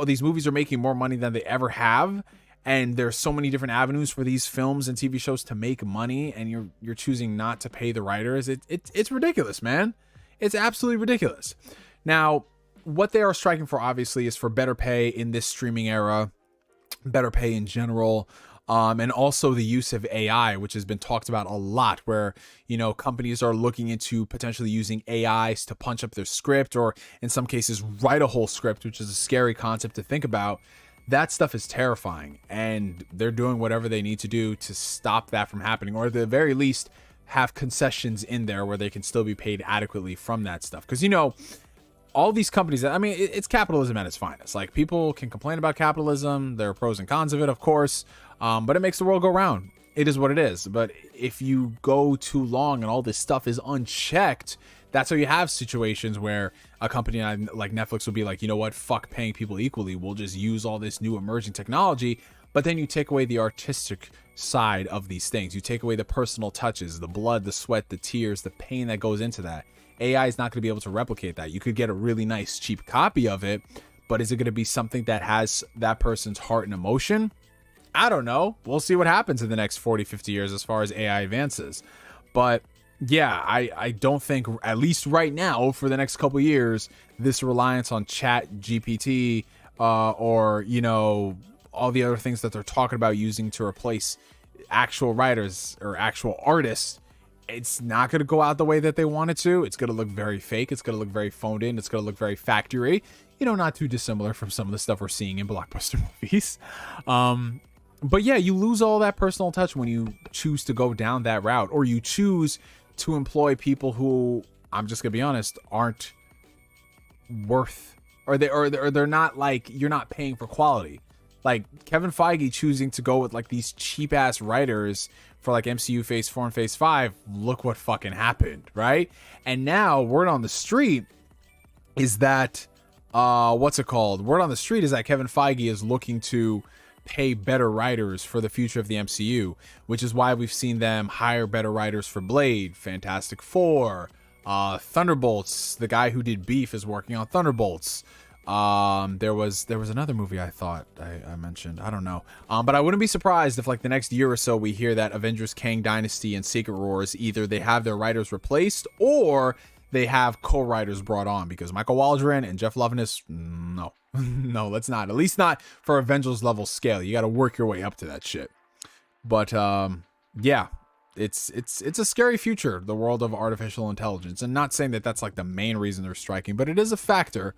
these movies are making more money than they ever have. And there's so many different avenues for these films and TV shows to make money, and you're choosing not to pay the writers. It's ridiculous, man. It's absolutely ridiculous. Now, what they are striking for, obviously, is for better pay in this streaming era, better pay in general. And also the use of AI, which has been talked about a lot, where, you know, companies are looking into potentially using AIs to punch up their script, or in some cases write a whole script, which is a scary concept to think about. That stuff is terrifying, and they're doing whatever they need to do to stop that from happening, or at the very least have concessions in there where they can still be paid adequately from that stuff. Because, you know, all these companies, I mean, it's capitalism at its finest. Like, people can complain about capitalism. There are pros and cons of it, of course, but it makes the world go round. It is what it is. But if you go too long and all this stuff is unchecked, that's how you have situations where a company like Netflix will be like, you know what, fuck paying people equally. We'll just use all this new emerging technology. But then you take away the artistic side of these things. You take away the personal touches, the blood, the sweat, the tears, the pain that goes into that. AI is not going to be able to replicate that. You could get a really nice cheap copy of it, but is it going to be something that has that person's heart and emotion? I don't know. We'll see what happens in the next 40, 50 years as far as AI advances. But yeah, I don't think, at least right now, for the next couple of years, this reliance on Chat GPT or, you know, all the other things that they're talking about using to replace actual writers or actual artists, it's not going to go out the way that they want it to. It's going to look very fake. It's going to look very phoned in. It's going to look very factory. You know, not too dissimilar from some of the stuff we're seeing in blockbuster movies. But yeah, you lose all that personal touch when you choose to go down that route, or you choose to employ people who, I'm just going to be honest, aren't worth, or they're not, like, you're not paying for quality. Like Kevin Feige choosing to go with like these cheap ass writers for like MCU Phase 4 and Phase 5. Look what fucking happened, right? And now word on the street is that word on the street is that Kevin Feige is looking to pay better writers for the future of the MCU, which is why we've seen them hire better writers for Blade, Fantastic Four, Thunderbolts. The guy who did Beef is working on Thunderbolts. There was another movie I thought I mentioned. I don't know. But I wouldn't be surprised if like the next year or so we hear that Avengers Kang Dynasty and Secret Wars, either they have their writers replaced or they have co-writers brought on, because Michael Waldron and Jeff Loveness, no, no, let's not. At least not for Avengers level scale. You got to work your way up to that shit. But yeah, it's a scary future, the world of artificial intelligence. And not saying that that's like the main reason they're striking, but it is a factor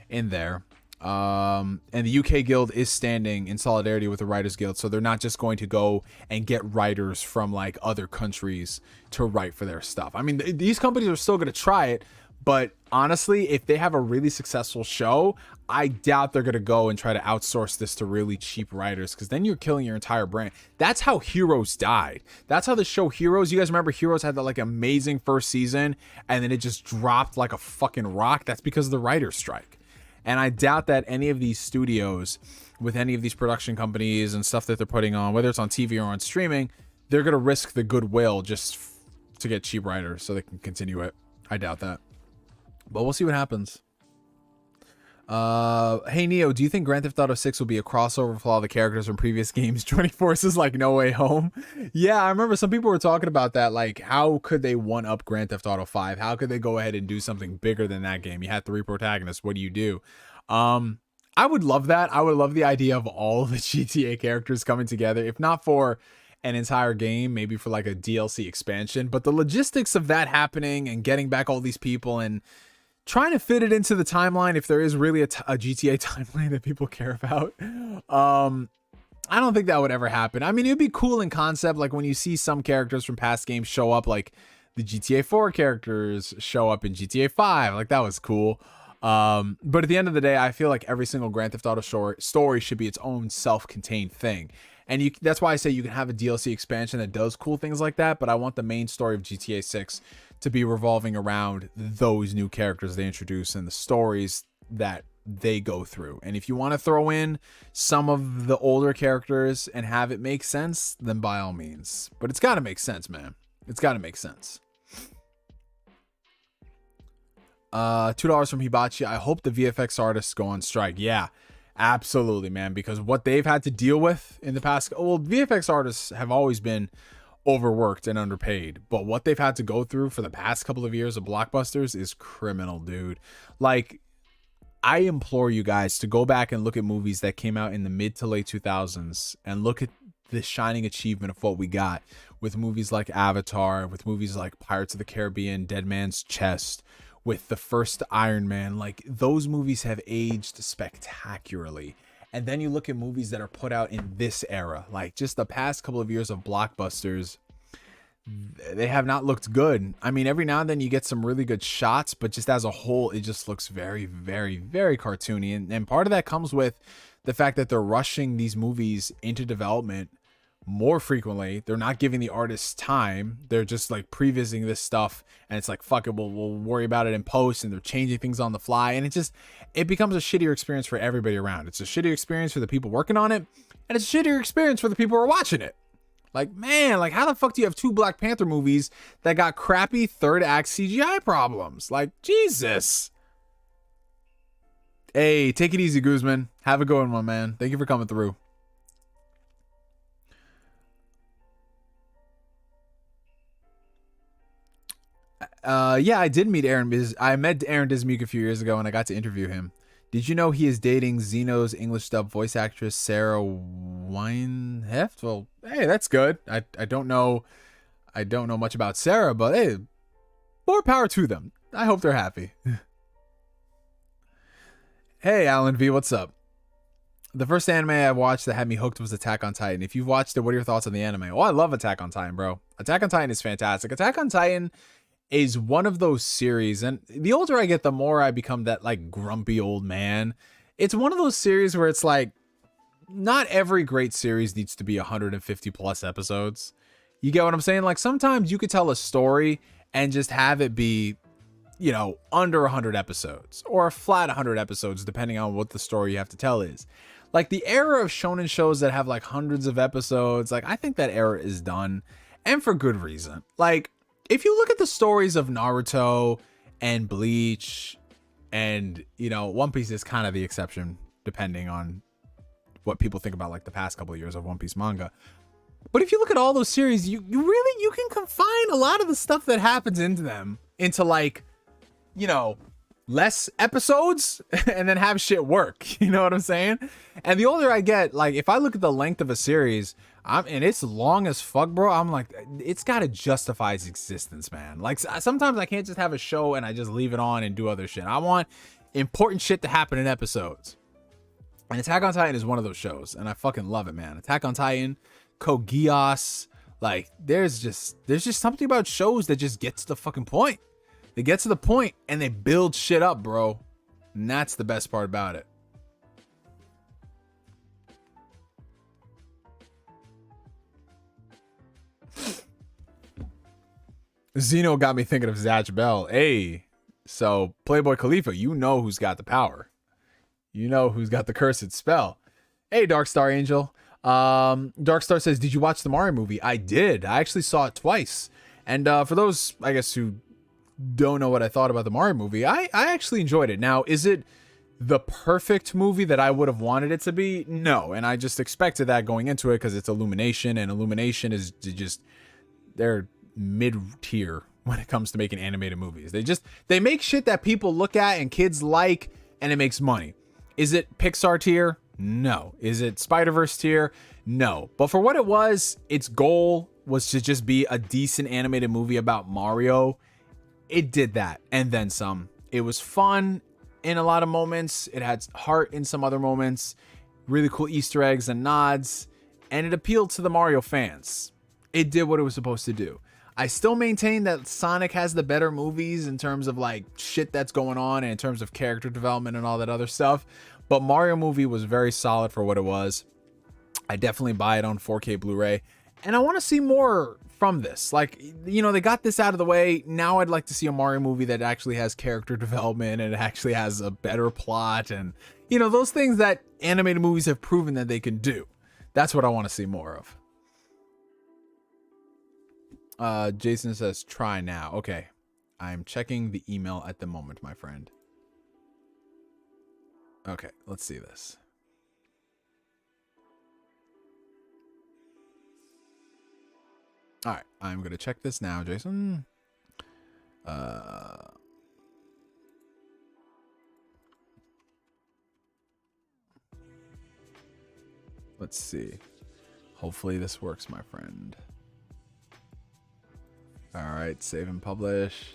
in there. And the UK Guild is standing in solidarity with the Writers Guild, so they're not just going to go and get writers from like other countries to write for their stuff. I mean, these companies are still going to try it, but honestly, if they have a really successful show, I doubt they're going to go and try to outsource this to really cheap writers, because then you're killing your entire brand. That's how Heroes died. That's how the show Heroes, you guys remember Heroes had that like amazing first season and then it just dropped like a fucking rock? That's because of the writer's strike. And I doubt that any of these studios with any of these production companies and stuff that they're putting on, whether it's on TV or on streaming, they're going to risk the goodwill just to get cheap writers so they can continue it. I doubt that. But we'll see what happens. Hey Neo, do you think Grand Theft Auto 6 will be a crossover for all the characters from previous games joining forces like No Way Home? Yeah, I remember some people were talking about that. Like, how could they one up Grand Theft Auto 5? How could they go ahead and do something bigger than that game? You had 3 protagonists. What do you do? I would love that. I would love the idea of all the GTA characters coming together, if not for an entire game, maybe for like a DLC expansion. But the logistics of that happening and getting back all these people and trying to fit it into the timeline, if there is really a GTA timeline that people care about, I don't think that would ever happen. I mean, it would be cool in concept, like when you see some characters from past games show up, like the GTA 4 characters show up in GTA 5, like that was cool. But at the end of the day, I feel like every single Grand Theft Auto story should be its own self-contained thing. And that's why I say you can have a DLC expansion that does cool things like that, but I want the main story of GTA 6 to be revolving around those new characters they introduce and the stories that they go through. And if you want to throw in some of the older characters and have it make sense, then by all means. But it's got to make sense, man. It's got to make sense. $2 from Hibachi. I hope the VFX artists go on strike. Yeah, absolutely, man. Because what they've had to deal with in the past, well, VFX artists have always been overworked and underpaid, but what they've had to go through for the past couple of years of blockbusters is criminal, dude. Like, I implore you guys to go back and look at movies that came out in the mid to late 2000s and look at the shining achievement of what we got with movies like Avatar, with movies like Pirates of the Caribbean, Dead Man's Chest, with the first Iron Man. Like, those movies have aged spectacularly. And then you look at movies that are put out in this era, like just the past couple of years of blockbusters, they have not looked good. I mean, every now and then you get some really good shots, but just as a whole, it just looks very, very, very cartoony. And part of that comes with the fact that they're rushing these movies into development more frequently. They're not giving the artists time. They're just like pre-visiting this stuff, and it's like, fuck it, we'll worry about it in post, and they're changing things on the fly, and it becomes a shittier experience for everybody around. It's a shittier experience for the people working on it, and it's a shittier experience for the people who are watching it. Like, man, like, how the fuck do you have 2 Black Panther movies that got crappy third act CGI problems? Like, Jesus. Hey, take it easy, Guzman. Have a good one, my man. Thank you for coming through. Yeah, I did meet I met Aaron Dismuke a few years ago, and I got to interview him. Did you know he is dating Xeno's English dub voice actress Sarah Weinheft? Well, hey, that's good. I don't know much about Sarah, but hey, more power to them. I hope they're happy. Hey, Alan V, what's up? The first anime I watched that had me hooked was Attack on Titan. If you've watched it, what are your thoughts on the anime? Oh, I love Attack on Titan, bro. Attack on Titan is fantastic. Attack on Titan is one of those series, and the older I get, the more I become that like grumpy old man. It's one of those series where it's like, not every great series needs to be 150 plus episodes. You get what I'm saying? Like, sometimes you could tell a story and just have it be, you know, under 100 episodes or a flat 100 episodes, depending on what the story you have to tell is. Like, the era of shonen shows that have like hundreds of episodes, like, I think that era is done, and for good reason. Like, if you look at the stories of Naruto and Bleach, and, you know, One Piece is kind of the exception, depending on what people think about like the past couple of years of One Piece manga. But if you look at all those series, you can confine a lot of the stuff that happens into them into like, you know, less episodes and then have shit work. You know what I'm saying? And the older I get, like, if I look at the length of a series, and it's long as fuck, bro, I'm like, it's got to justify its existence, man. Like, sometimes I can't just have a show and I just leave it on and do other shit. I want important shit to happen in episodes. And Attack on Titan is one of those shows, and I fucking love it, man. Attack on Titan, Code Geass, like, there's just something about shows that just get to the fucking point. They get to the point and they build shit up, bro. And that's the best part about it. Xeno got me thinking of Zatch Bell. Hey, so Playboy Khalifa, you know who's got the power. You know who's got the cursed spell. Hey, Darkstar Angel. Darkstar says, did you watch the Mario movie? I did. I actually saw it twice. And for those, I guess, who don't know what I thought about the Mario movie, I actually enjoyed it. Now, is it the perfect movie that I would have wanted it to be? No. And I just expected that going into it because it's Illumination, and Illumination is just, they're mid-tier when it comes to making animated movies. They make shit that people look at and kids like, and it makes money. Is it Pixar tier? No. Is it Spider-Verse tier? No. But for what it was, its goal was to just be a decent animated movie about Mario. It did that, and then some. It was fun in a lot of moments. It had heart in some other moments. Really cool Easter eggs and nods. And it appealed to the Mario fans. It did what it was supposed to do. I still maintain that Sonic has the better movies in terms of like shit that's going on and in terms of character development and all that other stuff. But Mario movie was very solid for what it was. I definitely buy it on 4K Blu-ray. And I want to see more from this. Like, you know, they got this out of the way. Now I'd like to see a Mario movie that actually has character development and it actually has a better plot. And, you know, those things that animated movies have proven that they can do. That's what I want to see more of. Jason says, try now. Okay. I'm checking the email at the moment, my friend. Okay, let's see this. All right, I'm going to check this now, Jason. Let's see. Hopefully this works, my friend. All right, save and publish.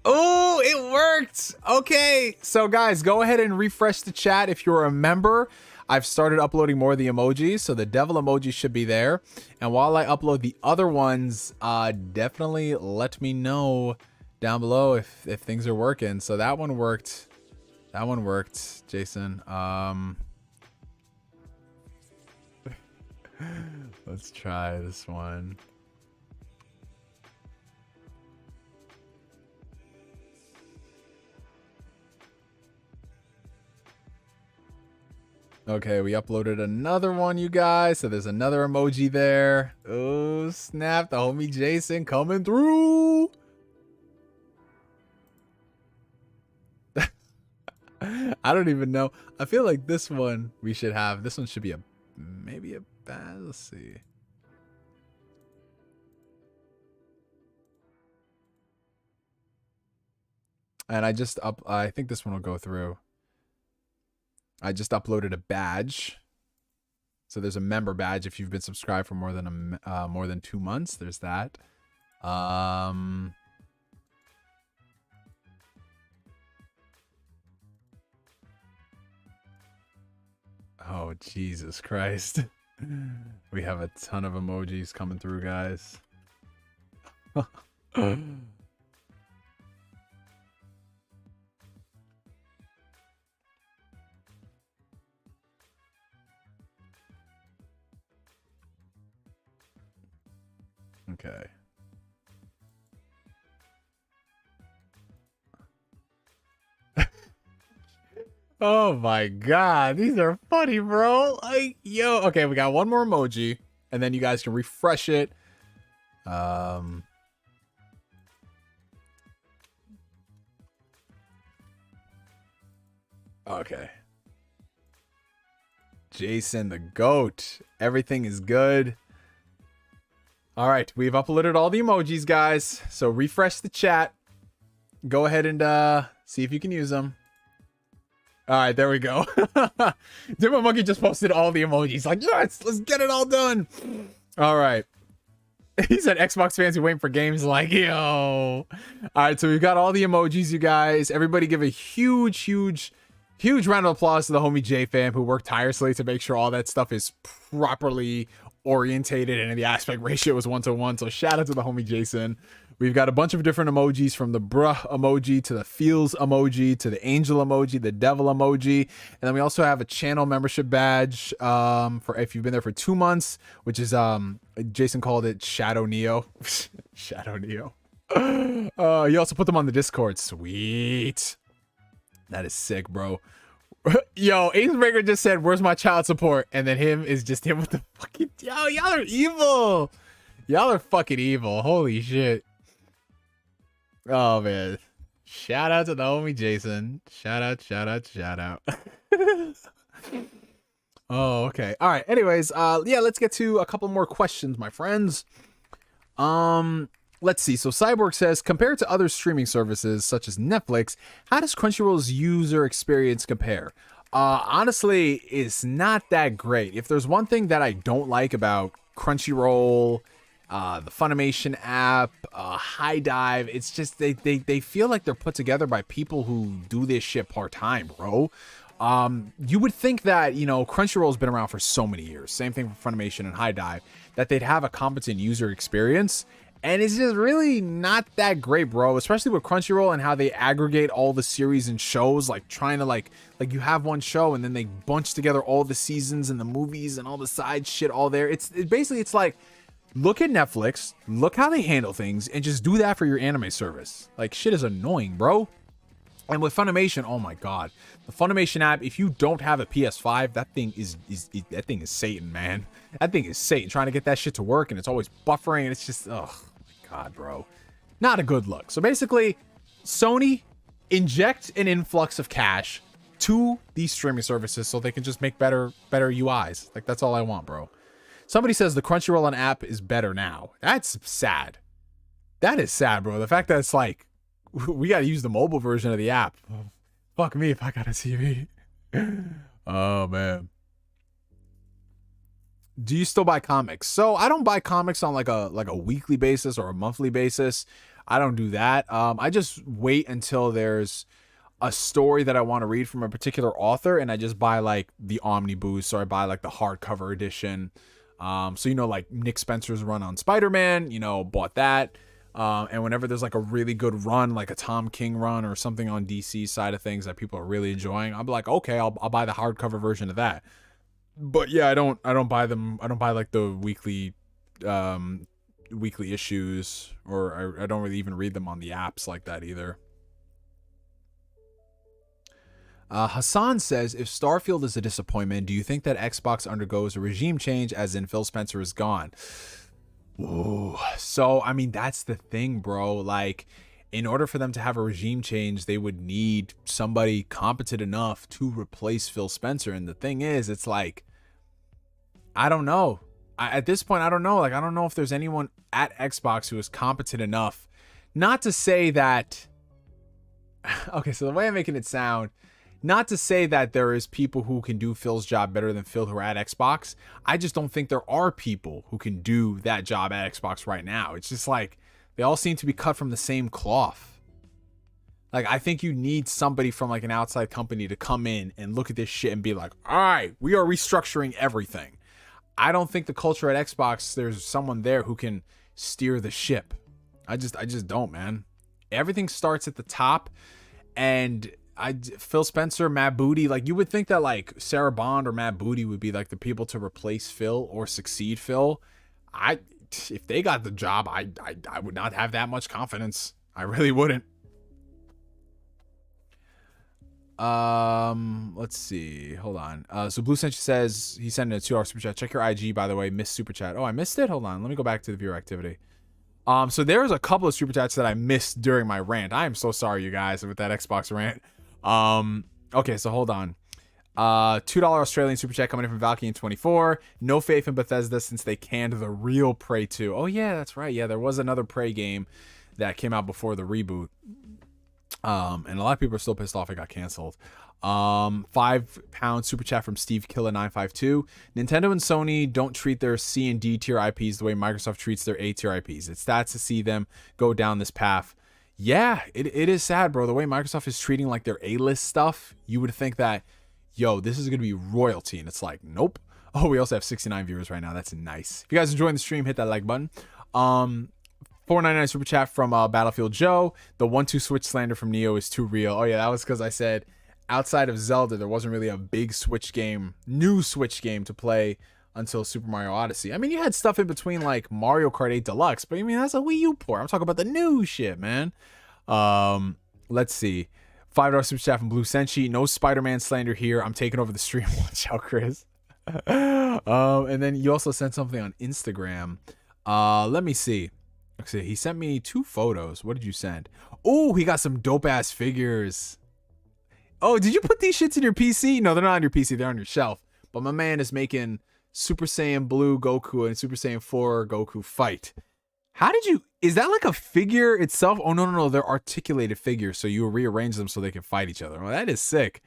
Oh, it worked. Okay, so guys, go ahead and refresh the chat if you're a member. I've started uploading more of the emojis, so the devil emoji should be there. And while I upload the other ones, definitely let me know down below if things are working. So that one worked. That one worked, Jason. Let's try this one. Okay, we uploaded another one, you guys. So there's another emoji there. Oh, snap. The homie Jason coming through. I don't even know. I feel like this one we should have. This one should be maybe a bad. Let's see. And I think this one will go through. I just uploaded a badge. So there's a member badge if you've been subscribed for more than 2 months. There's that. Oh, Jesus Christ. We have a ton of emojis coming through, guys. Okay. Oh my God, these are funny, bro. Like, yo, okay, we got one more emoji, and then you guys can refresh it. Okay. Jason the GOAT. Everything is good. All right, we've uploaded all the emojis, guys. So refresh the chat. Go ahead and see if you can use them. All right, there we go. DIMWITMONKEY just posted all the emojis. Like, yes, let's get it all done. All right. He said Xbox fans who waiting for games like, yo. All right, so we've got all the emojis, you guys. Everybody give a huge round of applause to the homie J-Fam who worked tirelessly to make sure all that stuff is properly orientated and the aspect ratio is 1:1. So shout out to the homie Jason. We've got a bunch of different emojis, from the bruh emoji to the feels emoji to the angel emoji, the devil emoji. And then we also have a channel membership badge for if you've been there for 2 months, which is Jason called it Shadow Neo. Shadow Neo. You also put them on the Discord. Sweet. That is sick, bro. Yo, Acebreaker just said, "Where's my child support?" And then him is just him with the fucking, yo, y'all are evil. Y'all are fucking evil. Holy shit. Oh man. Shout out to the homie Jason. Shout out. Oh, okay. All right. Anyways, yeah, let's get to a couple more questions, my friends. Let's see. So Cyborg says, compared to other streaming services such as Netflix, how does Crunchyroll's user experience compare? Honestly, it's not that great. If there's one thing that I don't like about Crunchyroll, the Funimation app, High Dive, it's just they feel like they're put together by people who do this shit part-time, bro. You would think that, you know, Crunchyroll's been around for so many years, same thing for Funimation and High Dive, that they'd have a competent user experience. And it's just really not that great, bro, especially with Crunchyroll and how they aggregate all the series and shows, like trying to like you have one show and then they bunch together all the seasons and the movies and all the side shit all there. It's basically, it's like, look at Netflix, look how they handle things, and just do that for your anime service. Like, shit is annoying, bro. And with Funimation, oh my God, the Funimation app, if you don't have a PS5, that thing is Satan, man. That thing is Satan, trying to get that shit to work, and it's always buffering, and it's just, oh my God, bro. Not a good look. So basically, Sony, inject an influx of cash to these streaming services so they can just make better UIs. Like, that's all I want, bro. Somebody says the Crunchyroll app is better now. That's sad. That is sad, bro. The fact that it's like, we got to use the mobile version of the app. Fuck me if I got a TV. Oh, man. do you still buy comics? So I don't buy comics on like a weekly basis or a monthly basis. I don't do that. I just wait until there's a story that I want to read from a particular author, and I just buy like the omnibus, or I buy like the hardcover edition. So like Nick Spencer's run on Spider-Man, bought that. And whenever there's like a really good run, like a Tom King run or something on DC side of things that people are really enjoying, I'm like, okay, I'll buy the hardcover version of that. But yeah, I don't buy them. I don't buy like the weekly issues, or I don't really even read them on the apps like that either. Hassan says, if Starfield is a disappointment, do you think that Xbox undergoes a regime change, as in Phil Spencer is gone? Ooh. So, I mean, that's the thing, bro. Like, in order for them to have a regime change, they would need somebody competent enough to replace Phil Spencer. And the thing is, it's like, I don't know. At this point, I don't know. Like, I don't know if there's anyone at Xbox who is competent enough. Not to say that... Okay, so the way I'm making it sound... Not to say that there is people who can do Phil's job better than Phil who are at Xbox. I just don't think there are people who can do that job at Xbox right now. It's just like they all seem to be cut from the same cloth. Like, I think you need somebody from like an outside company to come in and look at this shit and be like, all right, we are restructuring everything. I don't think the culture at Xbox, there's someone there who can steer the ship. I just don't, man. Everything starts at the top, and Phil Spencer, Matt Booty, like you would think that like Sarah Bond or Matt Booty would be like the people to replace Phil or succeed Phil. If they got the job, I would not have that much confidence. I really wouldn't. Let's see. Hold on. So Blue Senshi says he sent in a $2 super chat. Check your IG, by the way. Missed super chat. Oh, I missed it. Hold on. Let me go back to the viewer activity. So there's a couple of super chats that I missed during my rant. I am so sorry, you guys, with that Xbox rant. Okay, so hold on. $2 Australian super chat coming in from Valkyrie24. No faith in Bethesda since they canned the real Prey 2. Oh yeah, that's right. Yeah, there was another Prey game that came out before the reboot. And a lot of people are still pissed off it got canceled. £5 super chat from Steve Killer 952. Nintendo and Sony don't treat their C and D tier IPs the way Microsoft treats their A tier IPs. It's sad to see them go down this path. Yeah, it is sad, bro. The way Microsoft is treating like their A-list stuff, you would think that, yo, this is going to be royalty. And it's like, nope. Oh, we also have 69 viewers right now. That's nice. If you guys enjoying the stream, hit that like button. $4.99 super chat from Battlefield Joe. The 1-2 Switch slander from Neo is too real. Oh, yeah, that was because I said outside of Zelda, there wasn't really a big new Switch game to play until Super Mario Odyssey. I mean, you had stuff in between like Mario Kart 8 Deluxe, but I mean, that's a Wii U port. I'm talking about the new shit, man. Let's see. $5 super chat from Blue Senshi. No Spider-Man slander here. I'm taking over the stream. Watch out, Chris. And then you also sent something on Instagram. Let me see. Okay, he sent me 2 photos. What did you send? Oh, he got some dope ass figures. Oh, did you put these shits in your PC? No, they're not on your PC. They're on your shelf. But my man is making Super Saiyan Blue Goku and Super Saiyan 4 Goku fight. How did you... Is that like a figure itself? Oh, no. They're articulated figures, so you rearrange them so they can fight each other. Well, that is sick.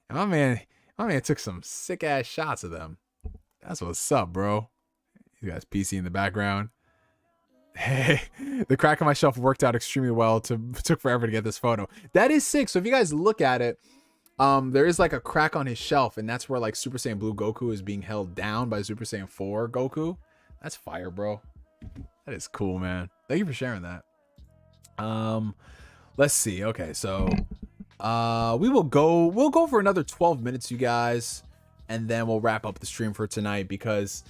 And my man took some sick-ass shots of them. That's what's up, bro. You guys PC in the background. Hey, the crack on my shelf worked out extremely well. Took forever to get this photo. That is sick. So if you guys look at it, there is like a crack on his shelf, and that's where like Super Saiyan Blue Goku is being held down by Super Saiyan 4 Goku. That's fire, bro. That is cool, man. Thank you for sharing that. Let's see. Okay, so we'll go for another 12 minutes, you guys, and then we'll wrap up the stream for tonight, because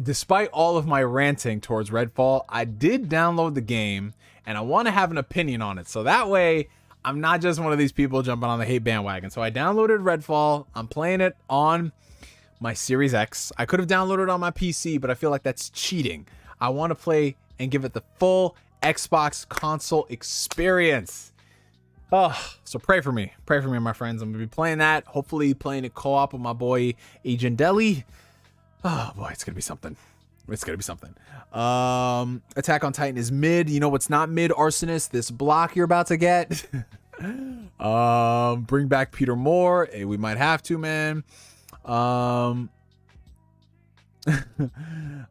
despite all of my ranting towards Redfall, I did download the game and I want to have an opinion on it. So that way I'm not just one of these people jumping on the hate bandwagon. So I downloaded Redfall. I'm playing it on my Series X. I could have downloaded it on my PC, but I feel like that's cheating. I want to play and give it the full Xbox console experience. So pray for me. Pray for me, my friends. I'm going to be playing that. Hopefully playing it co-op with my boy Agent Deli. Oh boy, it's going to be something. It's going to be something. Attack on Titan is mid. You know what's not mid, Arsonist? This block you're about to get. Bring back Peter Moore. Hey, we might have to, man.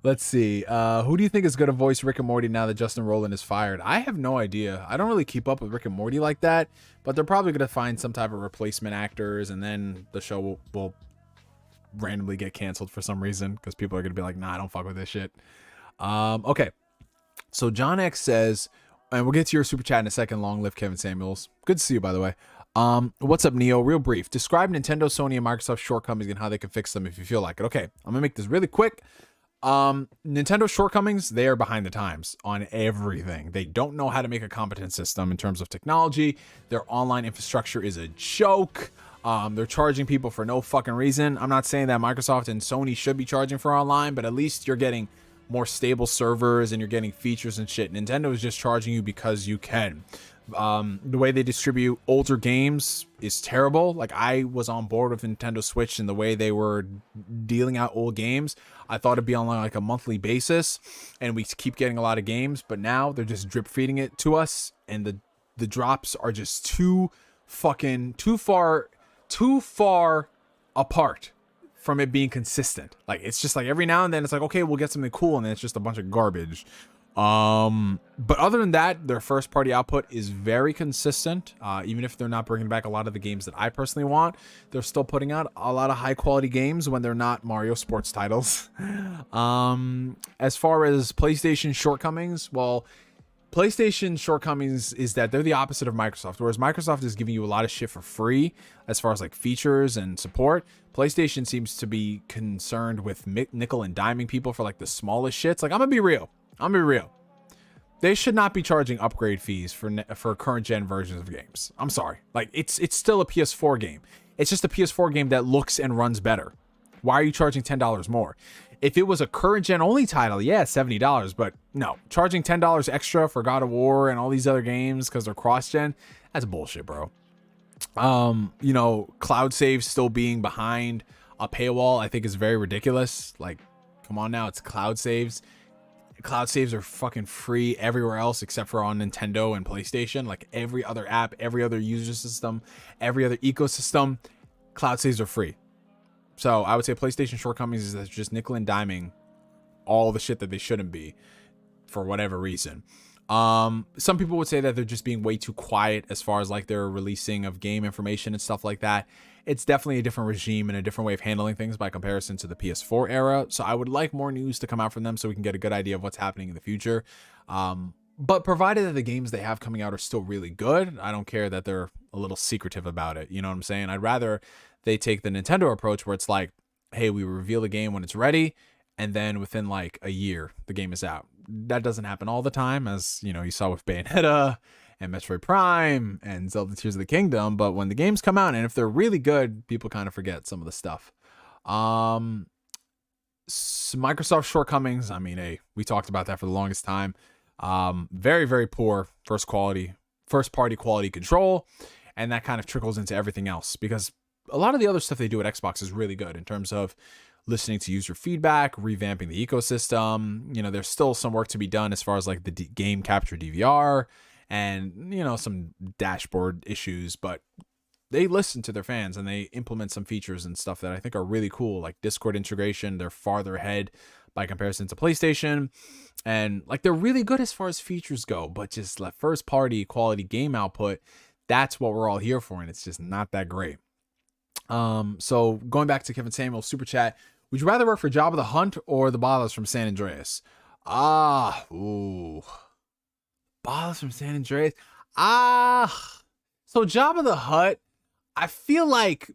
Let's see. Who do you think is going to voice Rick and Morty now that Justin Roiland is fired? I have no idea. I don't really keep up with Rick and Morty like that, but they're probably going to find some type of replacement actors, and then the show will randomly get canceled for some reason because people are going to be like, nah, I don't fuck with this shit. Okay. So John X says, and we'll get to your super chat in a second. Long live Kevin Samuels. Good to see you, by the way. What's up, Neo? Real brief. Describe Nintendo, Sony, and Microsoft's shortcomings and how they can fix them if you feel like it. Okay, I'm gonna make this really quick. Nintendo's shortcomings, they are behind the times on everything. They don't know how to make a competent system in terms of technology. Their online infrastructure is a joke. They're charging people for no fucking reason. I'm not saying that Microsoft and Sony should be charging for online, but at least you're getting more stable servers and you're getting features and shit. Nintendo is just charging you because you can. The way they distribute older games is terrible. Like, I was on board with Nintendo Switch and the way they were dealing out old games. I thought it'd be on like a monthly basis and we keep getting a lot of games, but now they're just drip feeding it to us, and the drops are just too far apart from it being consistent. Like, it's just like every now and then it's like, okay, we'll get something cool, and then it's just a bunch of garbage. But other than that, their first party output is very consistent. Even if they're not bringing back a lot of the games that I personally want, they're still putting out a lot of high quality games when they're not Mario sports titles. As far as PlayStation shortcomings, well, PlayStation shortcomings is that they're the opposite of Microsoft. Whereas Microsoft is giving you a lot of shit for free as far as like features and support, PlayStation seems to be concerned with nickel and diming people for like the smallest shits. Like, I'm gonna be real. They should not be charging upgrade fees for current gen versions of games. I'm sorry. Like, it's still a PS4 game. It's just a PS4 game that looks and runs better. Why are you charging $10 more? If it was a current gen only title, yeah, $70, but no, charging $10 extra for God of War and all these other games because they're cross gen, that's bullshit, bro. You know, cloud saves still being behind a paywall, I think is very ridiculous. Like, come on now, it's cloud saves. Cloud saves are fucking free everywhere else except for on Nintendo and PlayStation. Like, every other app, every other user system, every other ecosystem, cloud saves are free. So I would say PlayStation shortcomings is that just nickel and diming all the shit that they shouldn't be for whatever reason. Some people would say that they're just being way too quiet as far as like their releasing of game information and stuff like that. It's definitely a different regime and a different way of handling things by comparison to the PS4 era. So I would like more news to come out from them so we can get a good idea of what's happening in the future. But provided that the games they have coming out are still really good, I don't care that they're a little secretive about it. You know what I'm saying? I'd rather they take the Nintendo approach where it's like, hey, we reveal the game when it's ready, and then within like a year, the game is out. That doesn't happen all the time, as you know, you saw with Bayonetta and Metroid Prime and Zelda Tears of the Kingdom. But when the games come out, and if they're really good, people kind of forget some of the stuff. Microsoft shortcomings, I mean, hey, we talked about that for the longest time. Very, very poor first party quality control, and that kind of trickles into everything else, because a lot of the other stuff they do at Xbox is really good in terms of listening to user feedback, revamping the ecosystem. You know, there's still some work to be done as far as like the game capture DVR and, you know, some dashboard issues, but they listen to their fans and they implement some features and stuff that I think are really cool, like Discord integration. They're farther ahead by comparison to PlayStation, and like they're really good as far as features go, but just like first party quality game output, that's what we're all here for, and it's just not that great. So going back to Kevin Samuel super chat, would you rather work for Jabba the Hutt or the Ballas from San Andreas? Ballas from San Andreas. So Jabba the Hutt, I feel like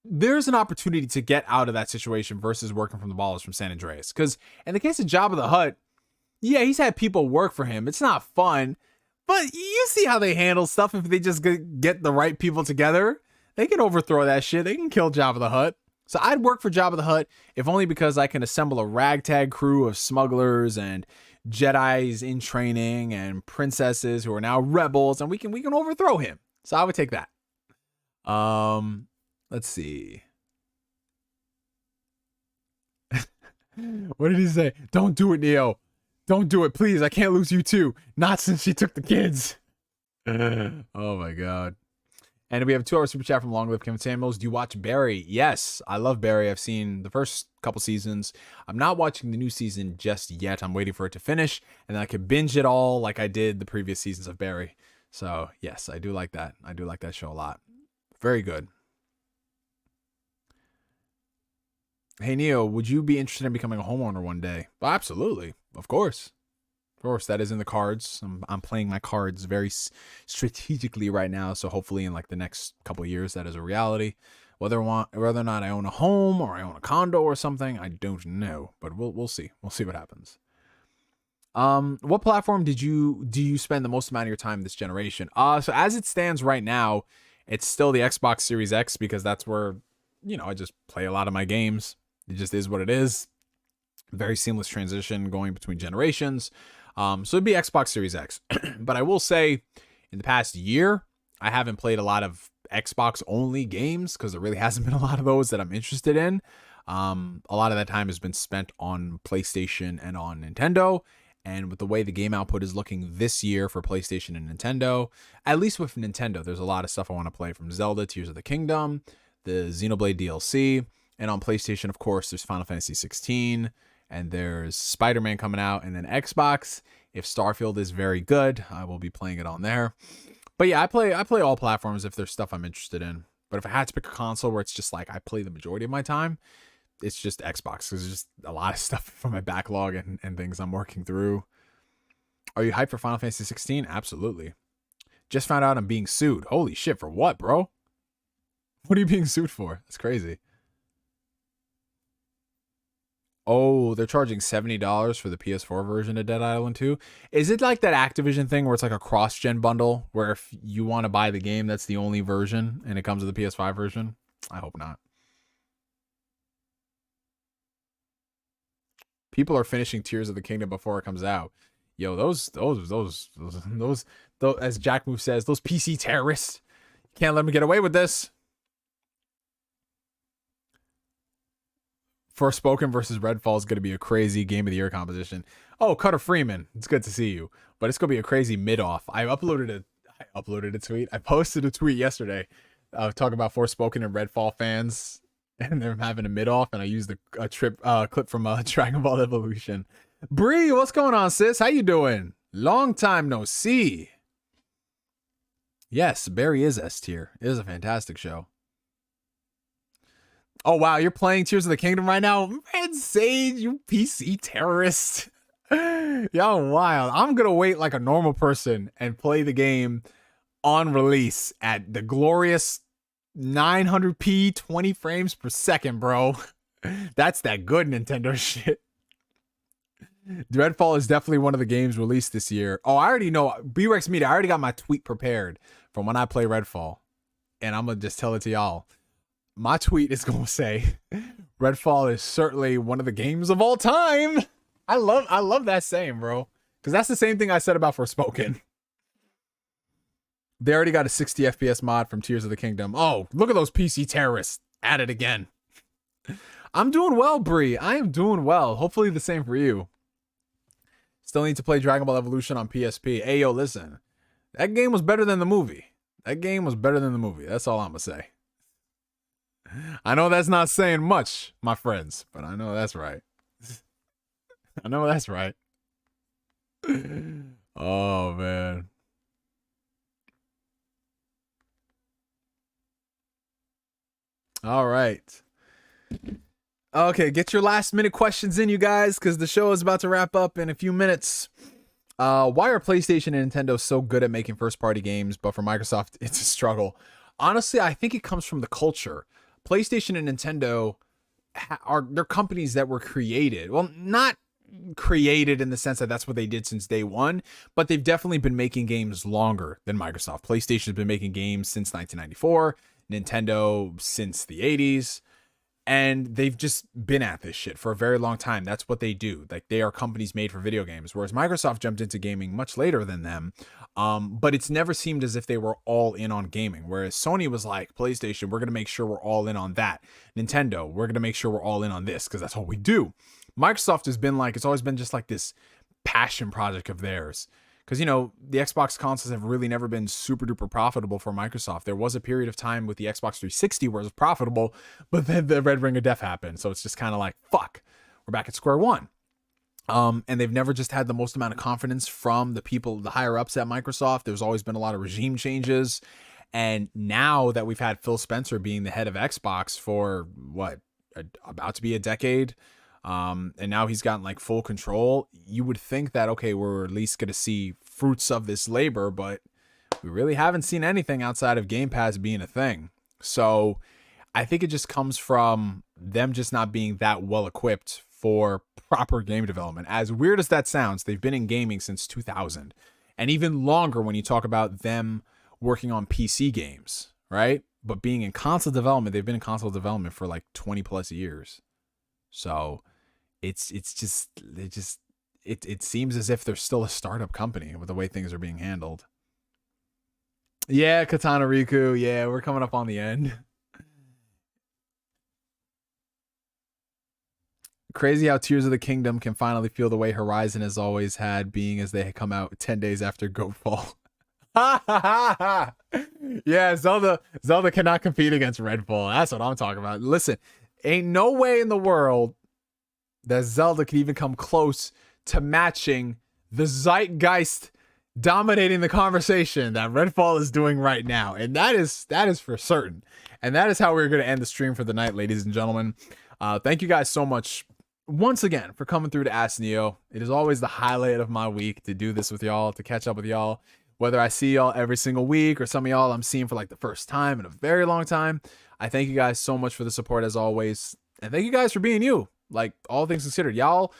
there's an opportunity to get out of that situation versus working from the Ballas from San Andreas. Because in the case of Jabba the Hutt, yeah, he's had people work for him. It's not fun, but you see how they handle stuff if they just get the right people together. They can overthrow that shit. They can kill Jabba the Hutt. So I'd work for Jabba the Hutt, if only because I can assemble a ragtag crew of smugglers and Jedis in training and princesses who are now rebels, and we can overthrow him. So I would take that. Let's see. What did he say? Don't do it, Neo. Don't do it, please. I can't lose you too. Not since she took the kids. Oh my god. And we have a 2-hour super chat from Long Live Kevin Samuels. Do you watch Barry? Yes, I love Barry. I've seen the first couple seasons. I'm not watching the new season just yet. I'm waiting for it to finish, and then I could binge it all like I did the previous seasons of Barry. So, yes, I do like that. I do like that show a lot. Very good. Hey, Neo, would you be interested in becoming a homeowner one day? Well, absolutely. Of course. Of course, that is in the cards. I'm playing my cards very strategically right now, so hopefully in like the next couple of years that is a reality. Whether or not I own a home or I own a condo or something, I don't know, but we'll see. We'll see what happens. What platform do you spend the most amount of your time this generation? So as it stands right now, it's still the Xbox Series X because that's where, I just play a lot of my games. It just is what it is. Very seamless transition going between generations. So it'd be Xbox Series X. But I will say in the past year, I haven't played a lot of Xbox only games because there really hasn't been a lot of those that I'm interested in. A lot of that time has been spent on PlayStation and on Nintendo. And with the way the game output is looking this year for PlayStation and Nintendo, at least with Nintendo, there's a lot of stuff I want to play from Zelda, Tears of the Kingdom, the Xenoblade DLC. And on PlayStation, of course, there's Final Fantasy 16. And there's Spider-Man coming out, and then Xbox. If Starfield is very good, I will be playing it on there. But yeah, I play all platforms if there's stuff I'm interested in. But if I had to pick a console where it's just like I play the majority of my time, it's just Xbox. There's just a lot of stuff from my backlog and things I'm working through. Are you hyped for Final Fantasy 16? Absolutely. Just found out I'm being sued. Holy shit, for what, bro? What are you being sued for? That's crazy. Oh, they're charging $70 for the PS4 version of Dead Island 2. Is it like that Activision thing where it's like a cross-gen bundle where if you want to buy the game, that's the only version and it comes with the PS5 version? I hope not. People are finishing Tears of the Kingdom before it comes out. Yo, those as Jack Move says, those PC terrorists. Can't let them get away with this. Forspoken versus Redfall is going to be a crazy Game of the Year composition. Oh, Cutter Freeman, it's good to see you. But it's going to be a crazy mid-off. I uploaded a tweet. I posted a tweet yesterday talking about Forspoken and Redfall fans and they're having a mid-off, and I used a clip from Dragon Ball Evolution. Bree, what's going on, sis? How you doing? Long time no see. Yes, Barry is S tier. It is a fantastic show. Oh, wow, you're playing Tears of the Kingdom right now? Man, Sage, you PC terrorist. Y'all wild. I'm going to wait like a normal person and play the game on release at the glorious 900p 20 frames per second, bro. That's that good Nintendo shit. Redfall is definitely one of the games released this year. Oh, I already know. B-Rex Media, I already got my tweet prepared from when I play Redfall. And I'm going to just tell it to y'all. My tweet is going to say, Redfall is certainly one of the games of all time. I love that saying, bro. Because that's the same thing I said about Forspoken. They already got a 60 FPS mod from Tears of the Kingdom. Oh, look at those PC terrorists. At it again. I'm doing well, Bree. I am doing well. Hopefully the same for you. Still need to play Dragon Ball Evolution on PSP. Hey, yo, listen. That game was better than the movie. That game was better than the movie. That's all I'm going to say. I know that's not saying much, my friends, but I know that's right. I know that's right. Oh, man. All right. Okay, get your last minute questions in, you guys, because the show is about to wrap up in a few minutes. Why are PlayStation and Nintendo so good at making first-party games, but for Microsoft, it's a struggle? Honestly, I think it comes from the culture. PlayStation and Nintendo they're companies that were created. Well, not created in the sense that that's what they did since day one, but they've definitely been making games longer than Microsoft. PlayStation's been making games since 1994, Nintendo since the 80s, and they've just been at this shit for a very long time. That's what they do. Like, they are companies made for video games, whereas Microsoft jumped into gaming much later than them. But it's never seemed as if they were all in on gaming. Whereas Sony was like, PlayStation, we're going to make sure we're all in on that. Nintendo, we're going to make sure we're all in on this because that's what we do. Microsoft has been like, it's always been just like this passion project of theirs. Because, you know, the Xbox consoles have really never been super duper profitable for Microsoft. There was a period of time with the Xbox 360 where it was profitable, but then the Red Ring of Death happened. So it's just kind of like, fuck, we're back at square one. And they've never just had the most amount of confidence from the people, the higher ups at Microsoft. There's always been a lot of regime changes. And now that we've had Phil Spencer being the head of Xbox for about to be a decade, and now he's gotten like full control, you would think that, okay, we're at least going to see fruits of this labor, but we really haven't seen anything outside of Game Pass being a thing. So I think it just comes from them just not being that well equipped for proper game development. As weird as that sounds, they've been in gaming since 2000, and even longer when you talk about them working on PC games, right? But being in console development, they've been in console development for like 20 plus years. So it seems as if they're still a startup company with the way things are being handled. Yeah, Katana Riku. Yeah, we're coming up on the end. Crazy how Tears of the Kingdom can finally feel the way Horizon has always had, being as they come out 10 days after Godfall. Yeah, Zelda cannot compete against Redfall. That's what I'm talking about. Listen, ain't no way in the world that Zelda could even come close to matching the zeitgeist dominating the conversation that Redfall is doing right now. And that is for certain. And that is how we're going to end the stream for the night, ladies and gentlemen. Thank you guys so much once again for coming through to Ask Neo. It is always the highlight of my week to do this with y'all, to catch up with y'all. Whether I see y'all every single week or some of y'all I'm seeing for like the first time in a very long time, I thank you guys so much for the support as always. And thank you guys for being you. Like, all things considered, y'all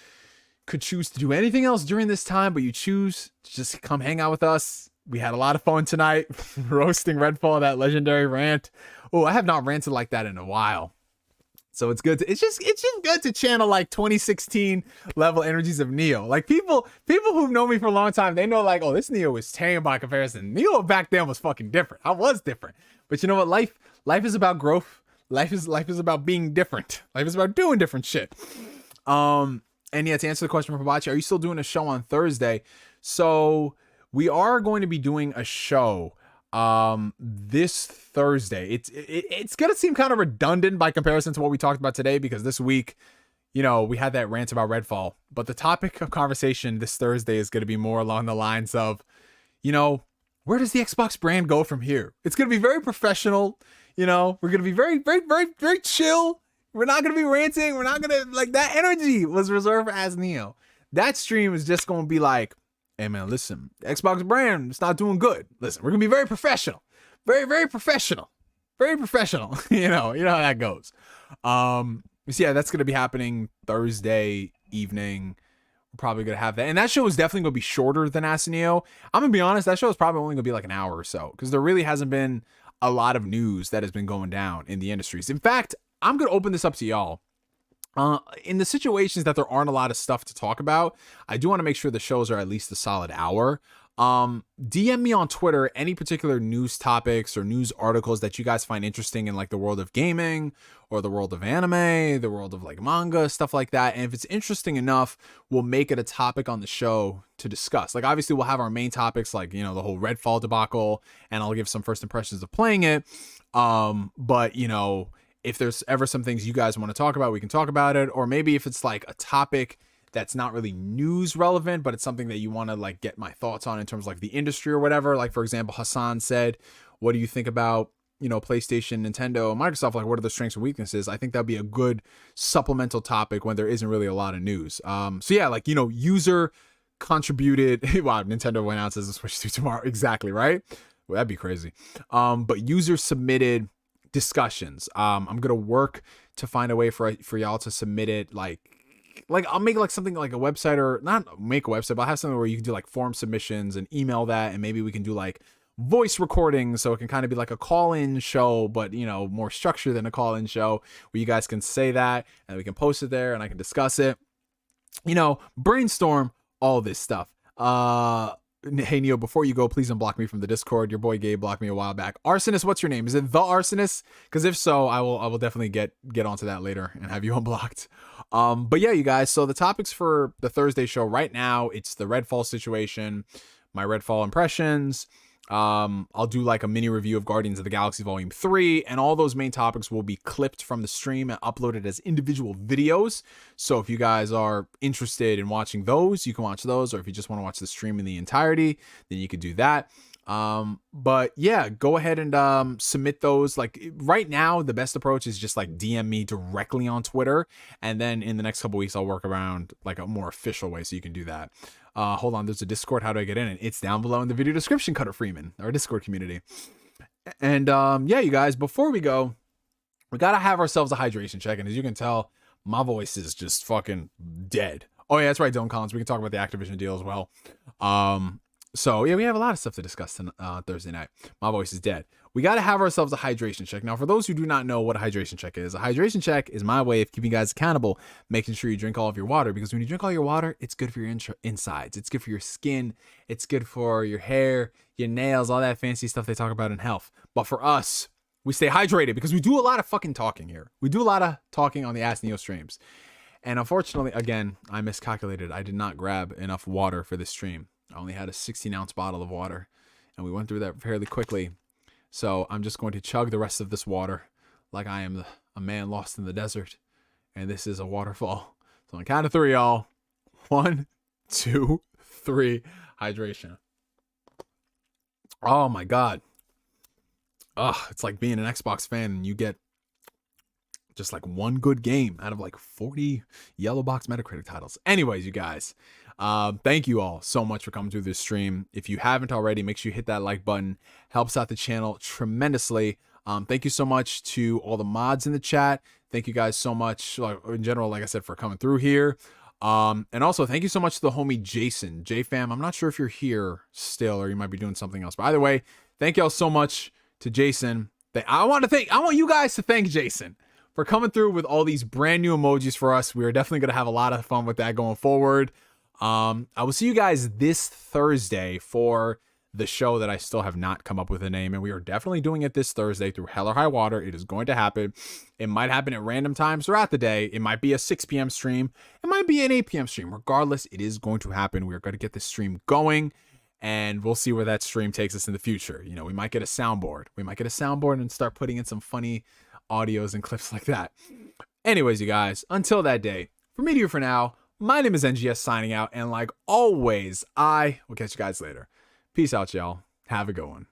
could choose to do anything else during this time, but you choose to just come hang out with us. We had a lot of fun tonight roasting Redfall, that legendary rant. Oh, I have not ranted like that in a while. So it's good. It's just good to channel like 2016 level energies of Neo. Like people who've known me for a long time, they know like, oh, this Neo was tame by comparison. Neo back then was fucking different. I was different. But you know what? Life is about growth. Life is about being different. Life is about doing different shit. And yeah, to answer the question from Hibachi, are you still doing a show on Thursday? So we are going to be doing a show this Thursday. It's gonna seem kind of redundant by comparison to what we talked about today, because this week, you know, we had that rant about Redfall, but the topic of conversation this Thursday is going to be more along the lines of, you know, where does the Xbox brand go from here? It's going to be very professional. You know, we're going to be very, very, very, very chill. We're not going to be ranting. We're not going to, like, that energy was reserved for As Neo. That stream is just going to be like, hey man, listen, the Xbox brand, it's not doing good. Listen, we're going to be very professional. Very, very professional. Very professional. you know how that goes. So yeah, that's going to be happening Thursday evening. We're probably going to have that. And that show is definitely going to be shorter than As Neo. I'm going to be honest, that show is probably only going to be like an hour or so, because there really hasn't been a lot of news that has been going down in the industries. In fact, I'm going to open this up to y'all. In the situations that there aren't a lot of stuff to talk about, I do want to make sure the shows are at least a solid hour. DM me on Twitter any particular news topics or news articles that you guys find interesting in like the world of gaming or the world of anime, the world of like manga, stuff like that. And if it's interesting enough, we'll make it a topic on the show to discuss. Like, obviously we'll have our main topics, like, you know, the whole Redfall debacle, and I'll give some first impressions of playing it. But you know, if there's ever some things you guys want to talk about, we can talk about it. Or maybe if it's like a topic that's not really news relevant, but it's something that you want to like get my thoughts on in terms of like the industry or whatever. Like, for example, Hassan said, what do you think about, you know, PlayStation, Nintendo, Microsoft? Like, what are the strengths and weaknesses? I think that'd be a good supplemental topic when there isn't really a lot of news. So yeah, like, you know, user contributed. Wow, Nintendo went out, says the Switch 2 tomorrow. Exactly, right? Well, that'd be crazy. But user submitted discussions. I'm gonna work to find a way for y'all to submit it. Like I'll make like something like a website, or not make a website, but I'll have something where you can do like form submissions and email that, and maybe we can do like voice recordings, so it can kind of be like a call-in show, but you know, more structured than a call-in show, where you guys can say that and we can post it there and I can discuss it, you know, brainstorm all this stuff. Hey Neo, before you go, please unblock me from the Discord. Your boy Gabe blocked me a while back. Arsonist, what's your name? Is it the Arsonist? Because if so, I will definitely get onto that later and have you unblocked. But yeah, you guys, so the topics for the Thursday show right now, it's the Redfall situation. my Redfall impressions. I'll do like a mini review of Guardians of the Galaxy Volume 3, and all those main topics will be clipped from the stream and uploaded as individual videos. So if you guys are interested in watching those, you can watch those, or if you just want to watch the stream in the entirety, then you could do that. But yeah, go ahead and submit those. Like right now, the best approach is just like DM me directly on Twitter, and then in the next couple weeks I'll work around like a more official way so you can do that. Hold on, there's a Discord. How do I get in it? It's down below in the video description, Cutter Freeman, our Discord community. And yeah, you guys, before we go, we gotta have ourselves a hydration check, and as you can tell, my voice is just fucking dead. Oh yeah, that's right, Dylan Collins. We can talk about the Activision deal as well. So yeah, we have a lot of stuff to discuss Thursday night. My voice is dead. We got to have ourselves a hydration check. Now, for those who do not know what a hydration check is, a hydration check is my way of keeping you guys accountable, making sure you drink all of your water, because when you drink all your water, it's good for your insides. It's good for your skin. It's good for your hair, your nails, all that fancy stuff they talk about in health. But for us, we stay hydrated because we do a lot of fucking talking here. We do a lot of talking on the Ask Neo streams. And unfortunately, again, I miscalculated. I did not grab enough water for this stream. I only had a 16-ounce bottle of water, and we went through that fairly quickly. So I'm just going to chug the rest of this water like I am a man lost in the desert, and this is a waterfall. So on the count of 3, y'all. 1, 2, 3. Hydration. Oh my God. Ugh, it's like being an Xbox fan and you get just like one good game out of like 40 yellow box Metacritic titles. Anyways, you guys, thank you all so much for coming through this stream. If you haven't already, make sure you hit that like button. Helps out the channel tremendously. Thank you so much to all the mods in the chat. Thank you guys so much, like, in general, like I said, for coming through here. And also thank you so much to the homie Jason, JFam. I'm not sure if you're here still or you might be doing something else, but either way, thank y'all so much to Jason. I want you guys to thank Jason for coming through with all these brand new emojis for us. We are definitely going to have a lot of fun with that going forward. I will see you guys this Thursday for the show that I still have not come up with a name, and we are definitely doing it this Thursday through Hell or High Water. It is going to happen. It might happen at random times throughout the day. It might be a 6 p.m. stream. It might be an 8 p.m. stream. Regardless, it is going to happen. We are going to get this stream going, and we'll see where that stream takes us in the future. You know, we might get a soundboard. We might get a soundboard and start putting in some funny audios and clips like that. Anyways, you guys, until that day, from me to you for now, my name is NGS signing out, and like always, I will catch you guys later. Peace out, y'all. Have a good one.